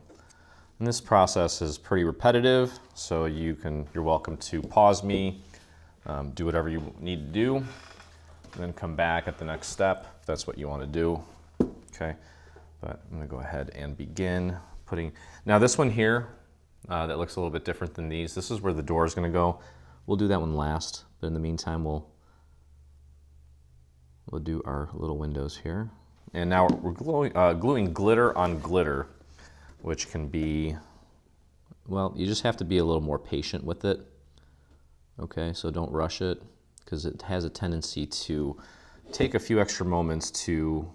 And this process is pretty repetitive, so you're welcome to pause me, do whatever you need to do, and then come back at the next step if that's what you want to do. Okay, but I'm going to go ahead and begin putting. Now this one here, that looks a little bit different than these. This is where the door is going to go. We'll do that one last, but in the meantime, we'll do our little windows here. And now we're gluing glitter on glitter, which can be, well, you just have to be a little more patient with it. Okay, so don't rush it, because it has a tendency to take a few extra moments to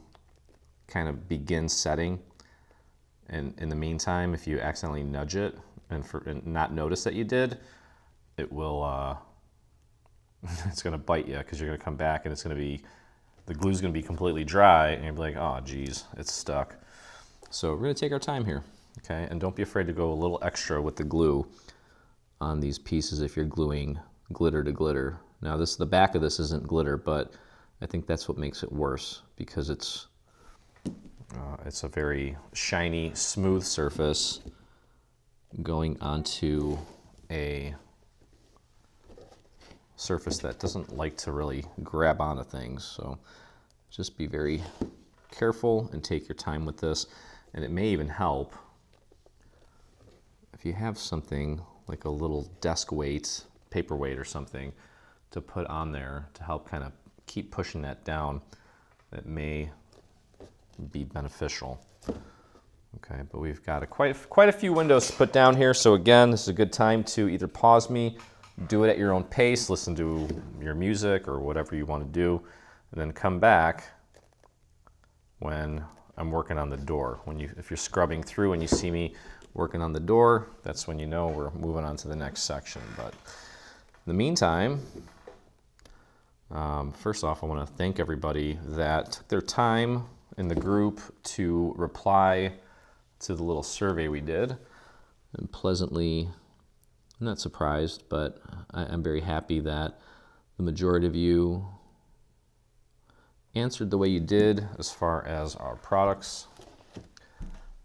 kind of begin setting. And in the meantime, if you accidentally nudge it and not notice that you did, it will, it's gonna bite you, because you're gonna come back and it's gonna be, the glue's going to be completely dry, and you'll be like, oh, geez, it's stuck. So we're going to take our time here, okay? And don't be afraid to go a little extra with the glue on these pieces if you're gluing glitter to glitter. Now, the back of this isn't glitter, but I think that's what makes it worse, because it's a very shiny, smooth surface going onto a surface that doesn't like to really grab onto things. So just be very careful and take your time with this. And it may even help if you have something like a little desk weight, paperweight or something to put on there to help kind of keep pushing that down. That may be beneficial. Okay, but we've got quite a few windows to put down here. So again, this is a good time to either pause me, do it at your own pace, listen to your music or whatever you want to do, and then come back when I'm working on the door. If you're scrubbing through and you see me working on the door, that's when you know we're moving on to the next section. But in the meantime, first off, I want to thank everybody that took their time in the group to reply to the little survey we did. I'm pleasantly, I'm not surprised, but I'm very happy that the majority of you answered the way you did as far as our products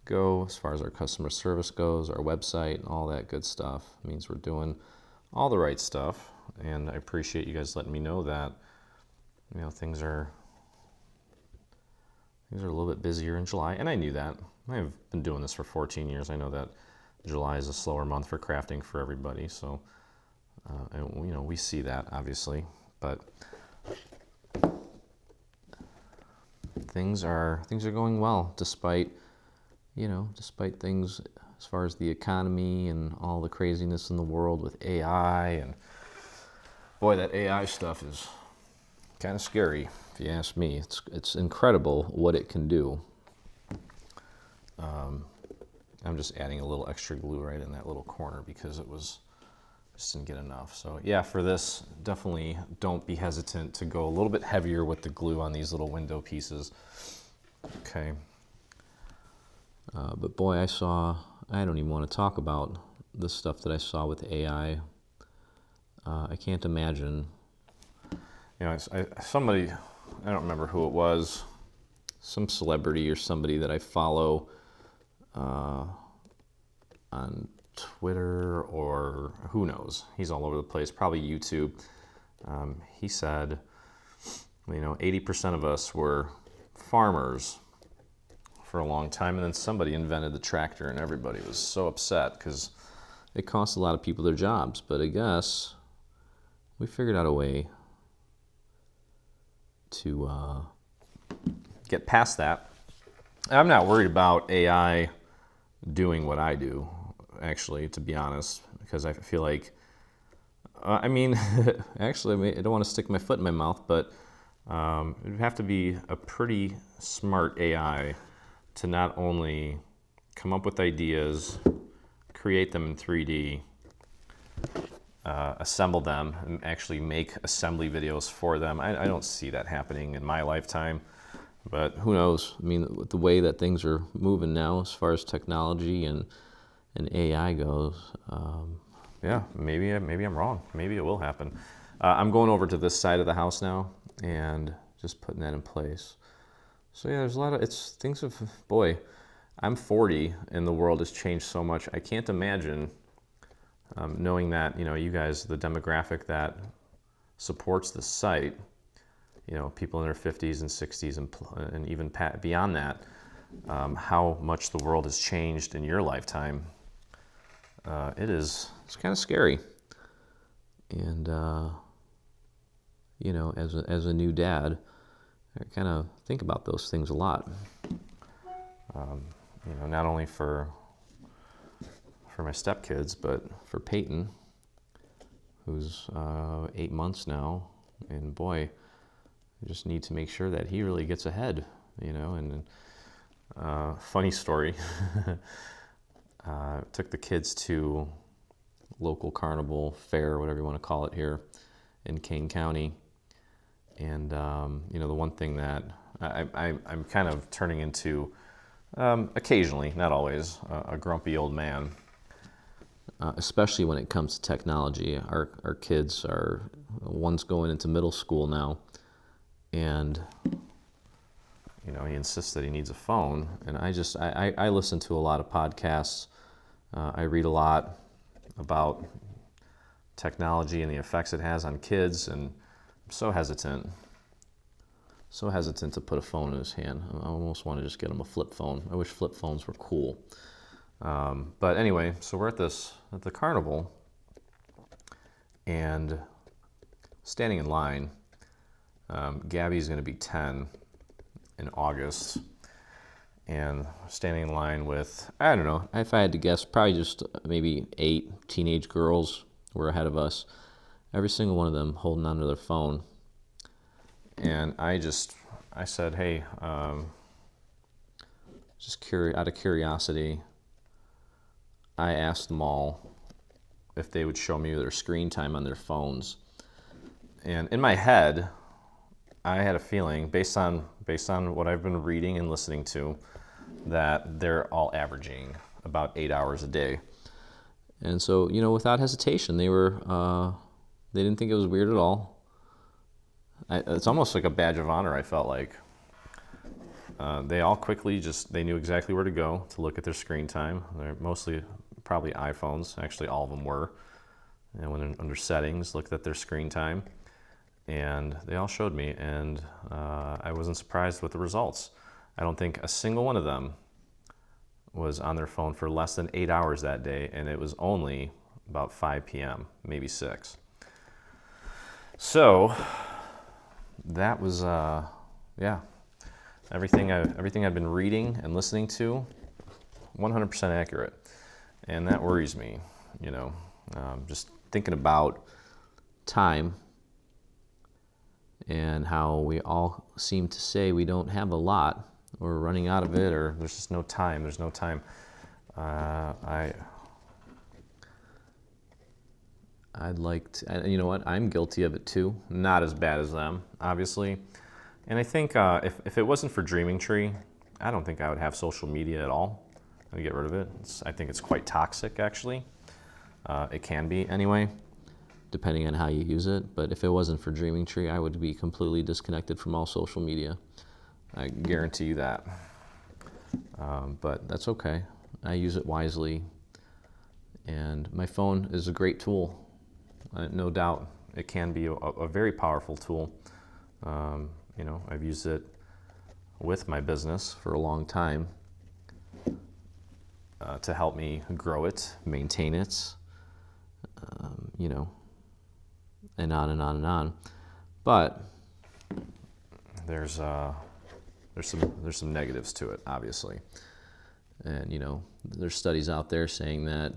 go, as far as our customer service goes, our website, all that good stuff. It means we're doing all the right stuff, and I appreciate you guys letting me know that, you know, things are a little bit busier in July, and I knew that. I've been doing this for 14 years. I know that July is a slower month for crafting for everybody, so And you know, we see that obviously, but things are going well despite, you know, despite things as far as the economy and all the craziness in the world with AI. And boy, that AI stuff is kind of scary if you ask me. It's incredible what it can do. I'm just adding a little extra glue right in that little corner because it just didn't get enough. So yeah, for this, definitely don't be hesitant to go a little bit heavier with the glue on these little window pieces. Okay. But boy, I don't even want to talk about the stuff that I saw with AI. I can't imagine. You know, somebody, I don't remember who it was, some celebrity or somebody that I follow on Twitter or who knows. He's all over the place, probably YouTube. He said, you know, 80% of us were farmers for a long time, and then somebody invented the tractor, and everybody was so upset because it cost a lot of people their jobs. But I guess we figured out a way to get past that. I'm not worried about AI doing what I do, actually, to be honest, because I feel like, I mean, actually, I don't want to stick my foot in my mouth, but it would have to be a pretty smart AI to not only come up with ideas, create them in 3D, assemble them, and actually make assembly videos for them. I don't see that happening in my lifetime, but who knows? I mean, with the way that things are moving now as far as technology and AI goes, yeah, maybe I'm wrong. Maybe it will happen. I'm going over to this side of the house now and just putting that in place. So yeah, there's a lot of, boy, I'm 40 and the world has changed so much. I can't imagine knowing that, you know, you guys, the demographic that supports the site, you know, people in their 50s and 60s and even beyond that, how much the world has changed in your lifetime. It's kind of scary. And, you know, as a new dad, I kind of think about those things a lot. You know, not only for my stepkids, but for Peyton, who's 8 months now. And boy, I just need to make sure that he really gets ahead, you know. And funny story, took the kids to local carnival fair, whatever you want to call it here in Kane County. And, you know, the one thing that I'm kind of turning into, occasionally, not always, a grumpy old man, especially when it comes to technology. Our kids one's going into middle school now, and, you know, he insists that he needs a phone. And I listen to a lot of podcasts. I read a lot about technology and the effects it has on kids, and I'm so hesitant to put a phone in his hand. I almost want to just get him a flip phone. I wish flip phones were cool. But anyway, so we're at the carnival, and standing in line. Gabby's going to be 10 in August, and standing in line with, I don't know, if I had to guess, probably just maybe 8 teenage girls were ahead of us. Every single one of them holding onto their phone. And I said, hey, out of curiosity, I asked them all if they would show me their screen time on their phones. And in my head, I had a feeling, based on what I've been reading and listening to, that they're all averaging about 8 hours a day. And so, you know, without hesitation, they didn't think it was weird at all. It's almost like a badge of honor, I felt like. They all quickly they knew exactly where to go to look at their screen time. They're mostly probably iPhones. Actually, all of them were. And when they're under settings, looked at their screen time. And they all showed me, and I wasn't surprised with the results. I don't think a single one of them was on their phone for less than 8 hours that day, and it was only about 5 p.m., maybe 6. So that was, yeah, everything I've been reading and listening to, 100% accurate. And that worries me, you know, just thinking about time and how we all seem to say we don't have a lot, or we're running out of it, or there's just no time. There's no time. I'd like to, you know what, I'm guilty of it too. Not as bad as them, obviously. And I think if it wasn't for Dreaming Tree, I don't think I would have social media at all. I'd get rid of it. I think it's quite toxic, actually. It can be anyway, depending on how you use it. But if it wasn't for Dreaming Tree, I would be completely disconnected from all social media. I guarantee you that. But that's okay. I use it wisely. And my phone is a great tool. No doubt. It can be a very powerful tool. You know, I've used it with my business for a long time to help me grow it, maintain it, you know, and on and on and on. But there's some negatives to it, obviously. And, you know, there's studies out there saying that,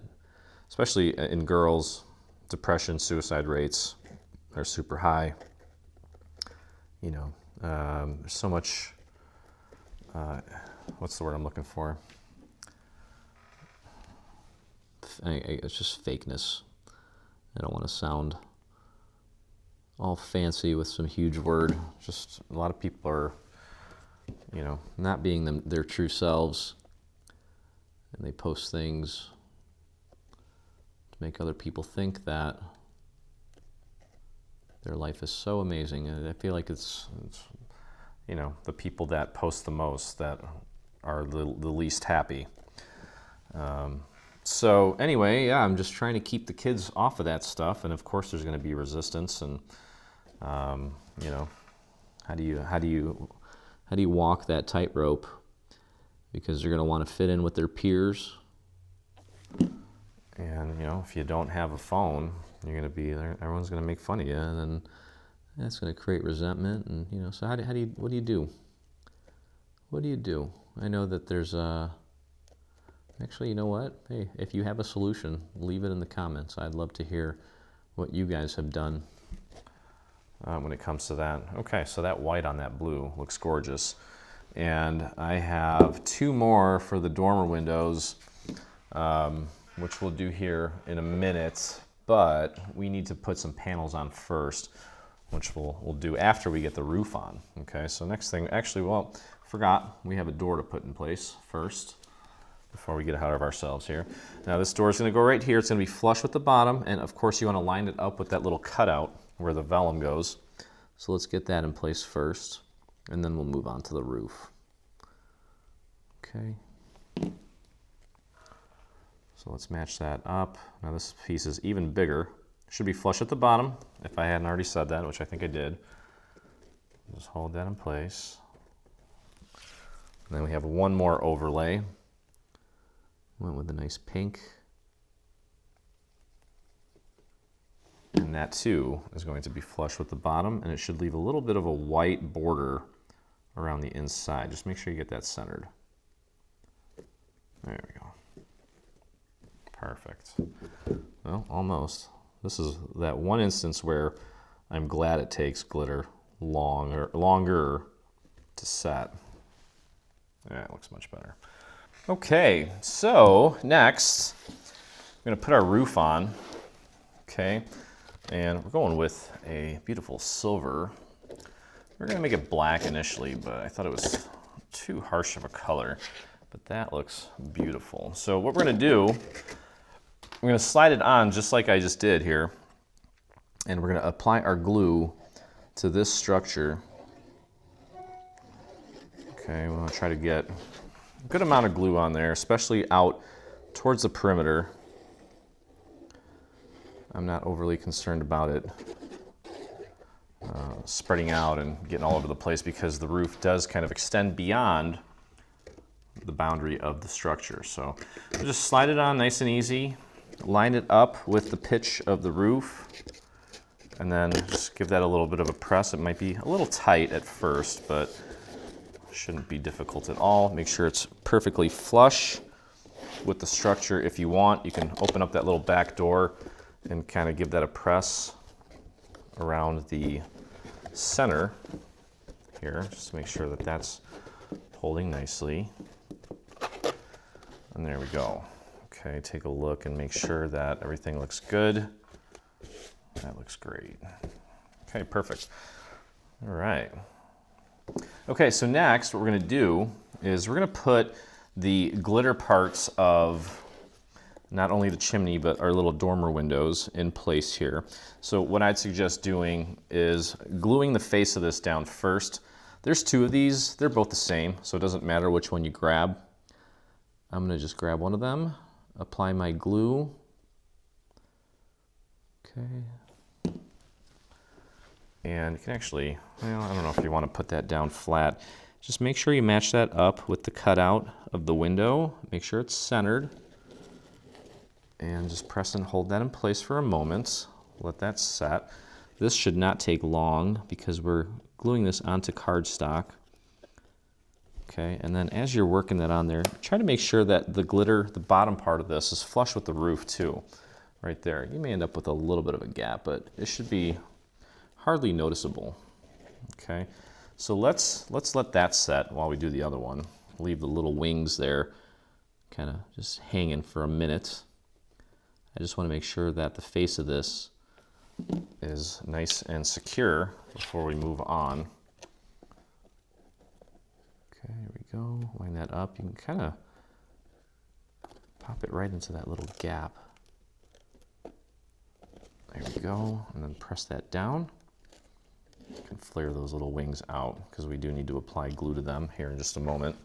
especially in girls, depression, suicide rates are super high. You know, there's so much, what's the word I'm looking for? It's just fakeness. I don't want to sound all fancy with some huge word. Just a lot of people are, you know, not being their true selves. And they post things to make other people think that their life is so amazing. And I feel like it's you know, the people that post the most that are the least happy. So anyway, yeah, I'm just trying to keep the kids off of that stuff. And of course there's going to be resistance. And, you know, how do you walk that tightrope? Because they're going to want to fit in with their peers. And, you know, if you don't have a phone, you're going to be there. Everyone's going to make fun of you. And then that's going to create resentment. And, you know, so what do you do? What do you do? I know that there's actually, you know what? Hey, if you have a solution, leave it in the comments. I'd love to hear what you guys have done when it comes to that. Okay, so that white on that blue looks gorgeous. And I have 2 more for the dormer windows, which we'll do here in a minute. But we need to put some panels on first, which we'll do after we get the roof on. Okay, so next thing, actually, well, forgot, we have a door to put in place first before we get ahead of ourselves here. Now this door is going to go right here. It's going to be flush with the bottom, and of course you want to line it up with that little cutout where the vellum goes. So let's get that in place first, and then we'll move on to the roof. Okay. So let's match that up. Now this piece is even bigger. Should be flush at the bottom, if I hadn't already said that, which I think I did. Just hold that in place. And then we have one more overlay. Went with a nice pink. And that too is going to be flush with the bottom, and it should leave a little bit of a white border around the inside. Just make sure you get that centered. There we go. Perfect. Well, almost. This is that one instance where I'm glad it takes glitter longer to set. Yeah, it looks much better. Okay, so next, we're going to put our roof on. Okay, and we're going with a beautiful silver. We're going to make it black initially, but I thought it was too harsh of a color. But that looks beautiful. So what we're going to do, we're going to slide it on just like I just did here. And we're going to apply our glue to this structure. Okay, we want to try to get a good amount of glue on there, especially out towards the perimeter. I'm not overly concerned about it spreading out and getting all over the place, because the roof does kind of extend beyond the boundary of the structure. So we'll just slide it on nice and easy. line it up with the pitch of the roof, and then just give that a little bit of a press. It might be a little tight at first, but shouldn't be difficult at all. Make sure it's perfectly flush with the structure. If you want, you can open up that little back door and kind of give that a press around the center here, just to make sure that that's holding nicely. And there we go. Okay, take a look and make sure that everything looks good. That looks great. Okay, perfect. All right. Okay, so next what we're gonna do is we're gonna put the glitter parts of not only the chimney, but our little dormer windows in place here. So what I'd suggest doing is gluing the face of this down first. There's two of these, they're both the same, so it doesn't matter which one you grab. I'm gonna just grab one of them, apply my glue. Okay. And you can actually, well, I don't know if you want to put that down flat. Just make sure you match that up with the cutout of the window. Make sure it's centered. And just press and hold that in place for a moment. Let that set. This should not take long because we're gluing this onto cardstock. Okay, and then as you're working that on there, try to make sure that the glitter, the bottom part of this, is flush with the roof too. Right there. You may end up with a little bit of a gap, but it should be hardly noticeable. Okay, so let's let that set while we do the other one. Leave the little wings there kind of just hanging for a minute. I just want to make sure that the face of this is nice and secure before we move on. Okay, here we go. Line that up. You can kind of pop it right into that little gap. There we go. And then press that down. You can flare those little wings out because we do need to apply glue to them here in just a moment.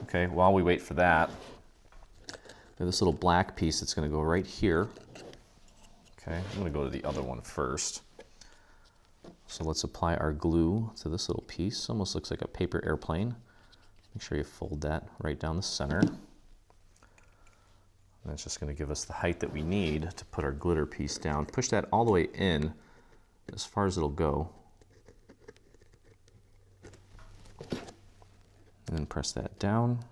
Okay, while we wait for that, we have this little black piece that's going to go right here. Okay, I'm going to go to the other one first. So let's apply our glue to this little piece. Almost looks like a paper airplane. Make sure you fold that right down the center. And that's just going to give us the height that we need to put our glitter piece down. Push that all the way in as far as it'll go. And then press that down.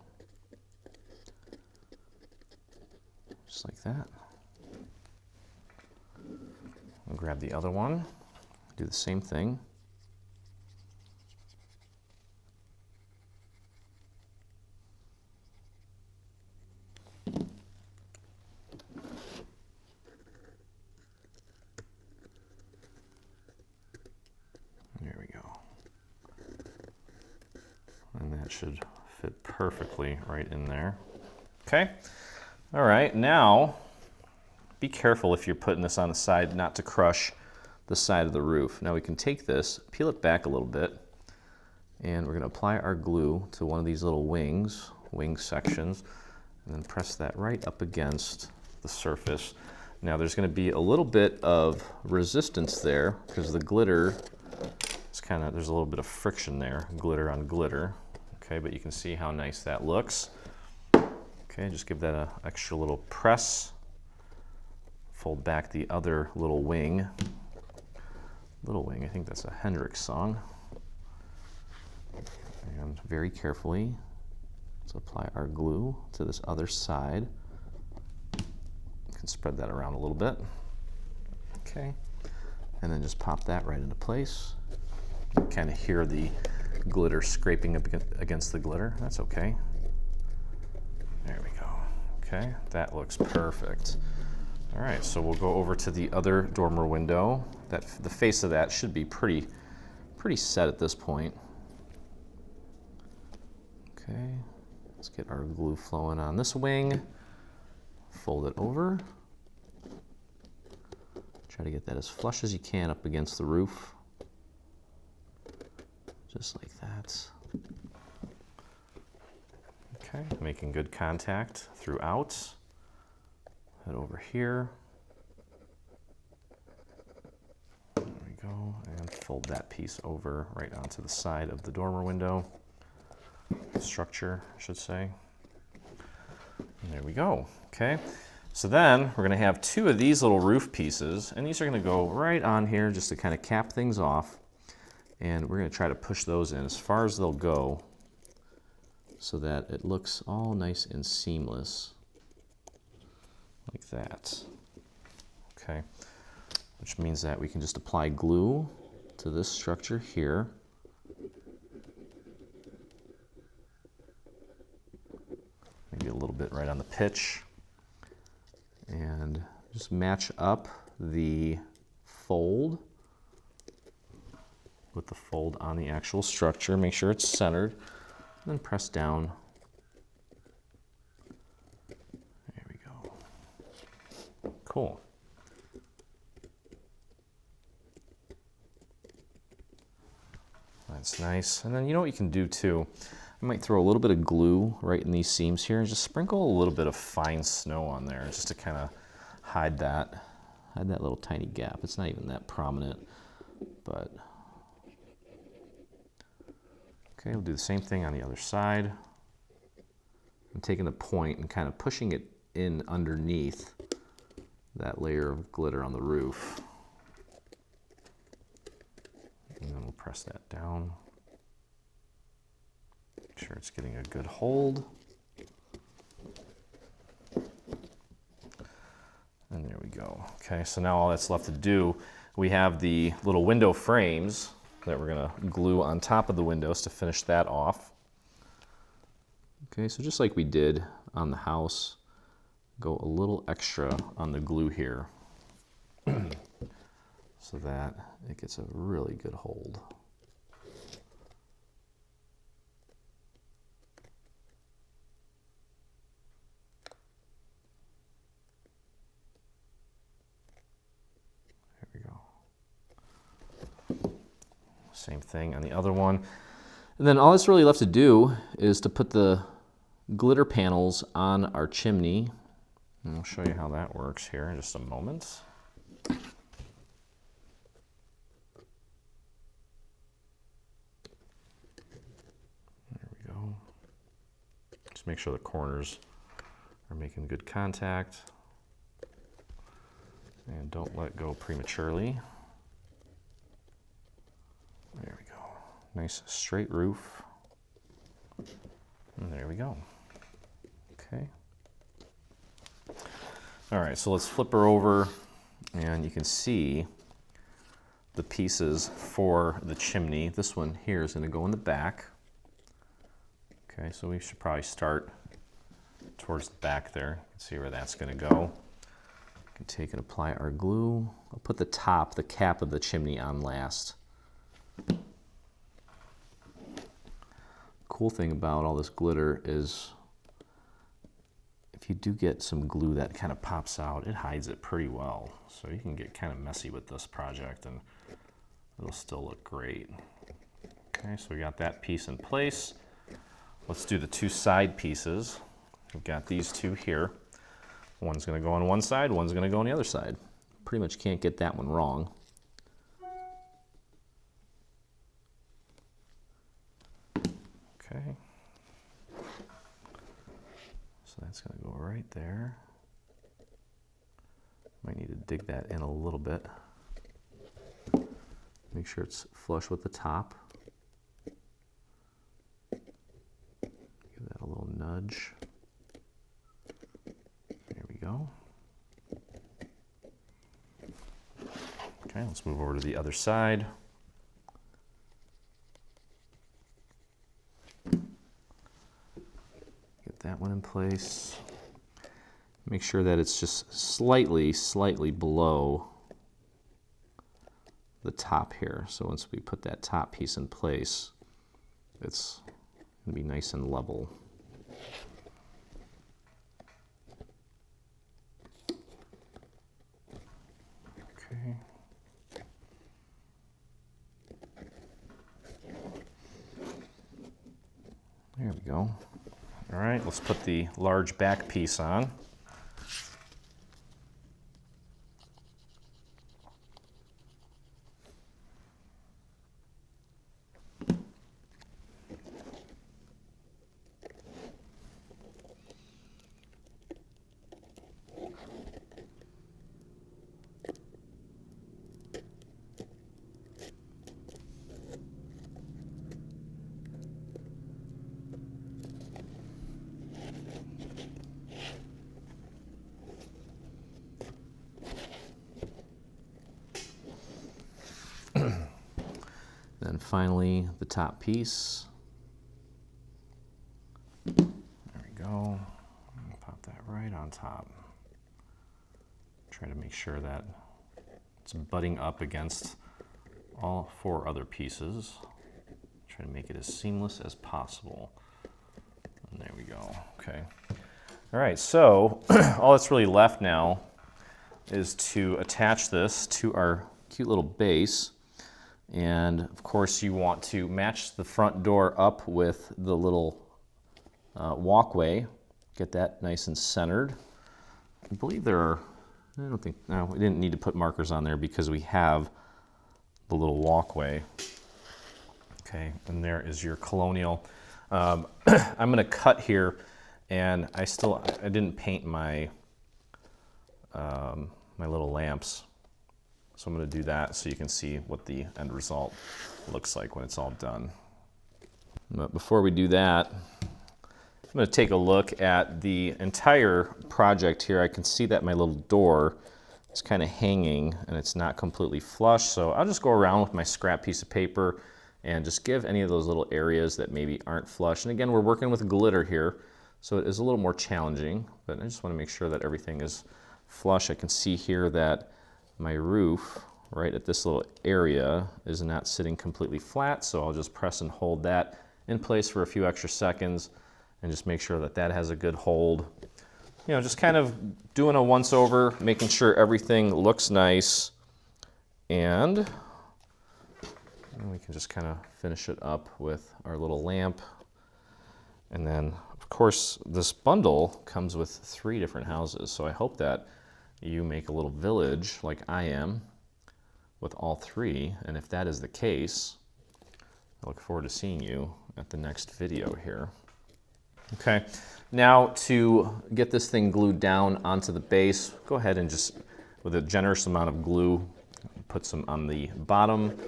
Just like that. I'll grab the other one, do the same thing. There we go. And that should fit perfectly right in there. Okay. All right, now be careful if you're putting this on the side not to crush the side of the roof. Now we can take this, peel it back a little bit, and we're going to apply our glue to one of these little wing sections, and then press that right up against the surface. Now there's going to be a little bit of resistance there because the glitter is there's a little bit of friction there, glitter on glitter. Okay, but you can see how nice that looks. Okay, just give that an extra little press. Fold back the other little wing. I think that's a Hendrix song. And very carefully, let's apply our glue to this other side. You can spread that around a little bit. Okay, and then just pop that right into place. Kind of hear the glitter scraping up against the glitter. That's okay. There we go. Okay, that looks perfect. All right, so we'll go over to the other dormer window. The face of that should be pretty set at this point. Okay, let's get our glue flowing on this wing. Fold it over. Try to get that as flush as you can up against the roof. Just like that. Okay, making good contact throughout. Head over here. There we go, and fold that piece over right onto the side of the dormer window. Structure, I should say. And there we go, okay. So then we're gonna have two of these little roof pieces, and these are gonna go right on here just to kind of cap things off. And we're gonna try to push those in as far as they'll go so that it looks all nice and seamless, like that. Okay, which means that we can just apply glue to this structure here. Maybe a little bit right on the pitch. And just match up the fold with the fold on the actual structure. Make sure it's centered, and then press down. There we go. Cool. That's nice. And then you know what you can do too? I might throw a little bit of glue right in these seams here and just sprinkle a little bit of fine snow on there just to kind of hide that little tiny gap. It's not even that prominent, but okay, we'll do the same thing on the other side. I'm taking the point and kind of pushing it in underneath that layer of glitter on the roof. And then we'll press that down. Make sure it's getting a good hold. And there we go. Okay, so now all that's left to do, we have the little window frames that we're gonna glue on top of the windows to finish that off. Okay, so just like we did on the house, go a little extra on the glue here so that it gets a really good hold. Same thing on the other one. And then all that's really left to do is to put the glitter panels on our chimney. And I'll show you how that works here in just a moment. There we go. Just make sure the corners are making good contact. And don't let go prematurely. There we go. Nice straight roof. And there we go. Okay. All right, so let's flip her over and you can see the pieces for the chimney. This one here is going to go in the back. Okay, so we should probably start towards the back there. You can see where that's going to go. We can take and apply our glue. I'll put the top, the cap of the chimney on last. Cool thing about all this glitter is if you do get some glue that kind of pops out, it hides it pretty well. So you can get kind of messy with this project and it'll still look great. Okay, so we got that piece in place. Let's do the two side pieces. We've got these two here. One's going to go on one side, one's going to go on the other side. Pretty much can't get that one wrong. Okay, so that's going to go right there. Might need to dig that in a little bit. Make sure it's flush with the top. Give that a little nudge. There we go. Okay, let's move over to the other side. That one in place. Make sure that it's just slightly below the top here. So once we put that top piece in place, it's going to be nice and level. Okay. There we go. All right, let's put the large back piece on. And finally, the top piece. There we go. Pop that right on top. Try to make sure that it's butting up against all 4 other pieces. Try to make it as seamless as possible. And there we go. Okay. All right, so all that's really left now is to attach this to our cute little base. And of course you want to match the front door up with the little walkway. Get that nice and centered. I believe there are, no, we didn't need to put markers on there because we have the little walkway. Okay, and there is your colonial. I'm gonna cut here, and I didn't paint my my little lamps. So I'm going to do that so you can see what the end result looks like when it's all done. But before we do that, I'm going to take a look at the entire project here. I can see that my little door is kind of hanging and it's not completely flush. So I'll just go around with my scrap piece of paper and just give any of those little areas that maybe aren't flush. And again, we're working with glitter here, so it is a little more challenging, but I just want to make sure that everything is flush. I can see here that my roof right at this little area is not sitting completely flat, so I'll just press and hold that in place for a few extra seconds and just make sure that that has a good hold. You know, just kind of doing a once over, making sure everything looks nice, and we can just kind of finish it up with our little lamp. And then of course this bundle comes with 3 different houses, so I hope that you make a little village like I am with all 3, and if that is the case, I look forward to seeing you at the next video here. Okay, now to get this thing glued down onto the base, go ahead and just, with a generous amount of glue, put some on the bottom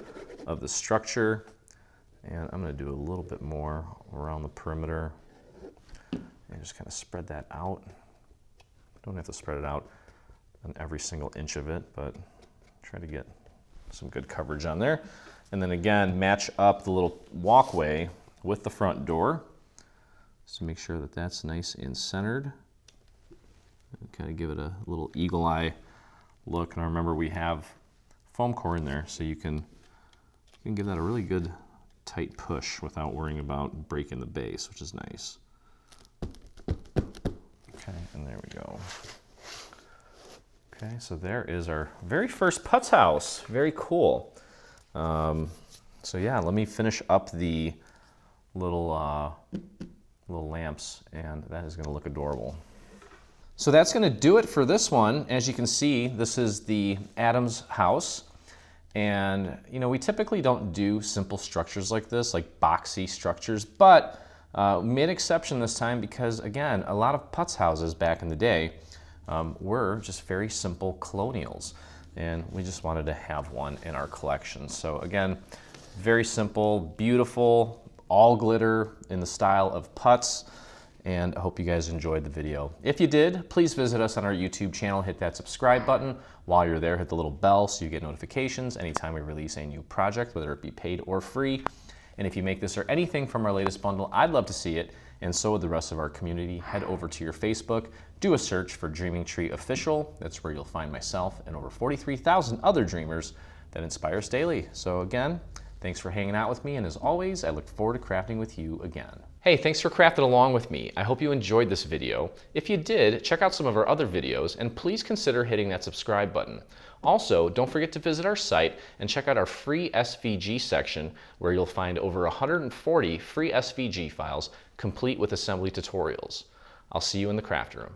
of the structure, and I'm going to do a little bit more around the perimeter and just kind of spread that out. Don't have to spread it out on every single inch of it, but try to get some good coverage on there. And then again, match up the little walkway with the front door. So make sure that that's nice and centered. And kind of give it a little eagle eye look. And remember, we have foam core in there, so you can give that a really good tight push without worrying about breaking the base, which is nice. Okay, and there we go. Okay, so there is our very first putz house. Very cool. So yeah, let me finish up the little lamps, and that is going to look adorable. So that's going to do it for this one. As you can see, this is the Adams house. And you know, we typically don't do simple structures like this, like boxy structures, but we made an exception this time because, again, a lot of putz houses back in the day were just very simple colonials, and we just wanted to have one in our collection. So again, very simple, beautiful, all glitter in the style of putz, and I hope you guys enjoyed the video. If you did, please visit us on our YouTube channel, hit that subscribe button. While you're there, hit the little bell so you get notifications anytime we release a new project, whether it be paid or free. And if you make this or anything from our latest bundle, I'd love to see it, and so would the rest of our community. Head over to your Facebook, do a search for Dreaming Tree Official. That's where you'll find myself and over 43,000 other dreamers that inspire us daily. So again, thanks for hanging out with me, and as always, I look forward to crafting with you again. Hey, thanks for crafting along with me. I hope you enjoyed this video. If you did, check out some of our other videos, and please consider hitting that subscribe button. Also, don't forget to visit our site and check out our free SVG section, where you'll find over 140 free SVG files complete with assembly tutorials. I'll see you in the craft room.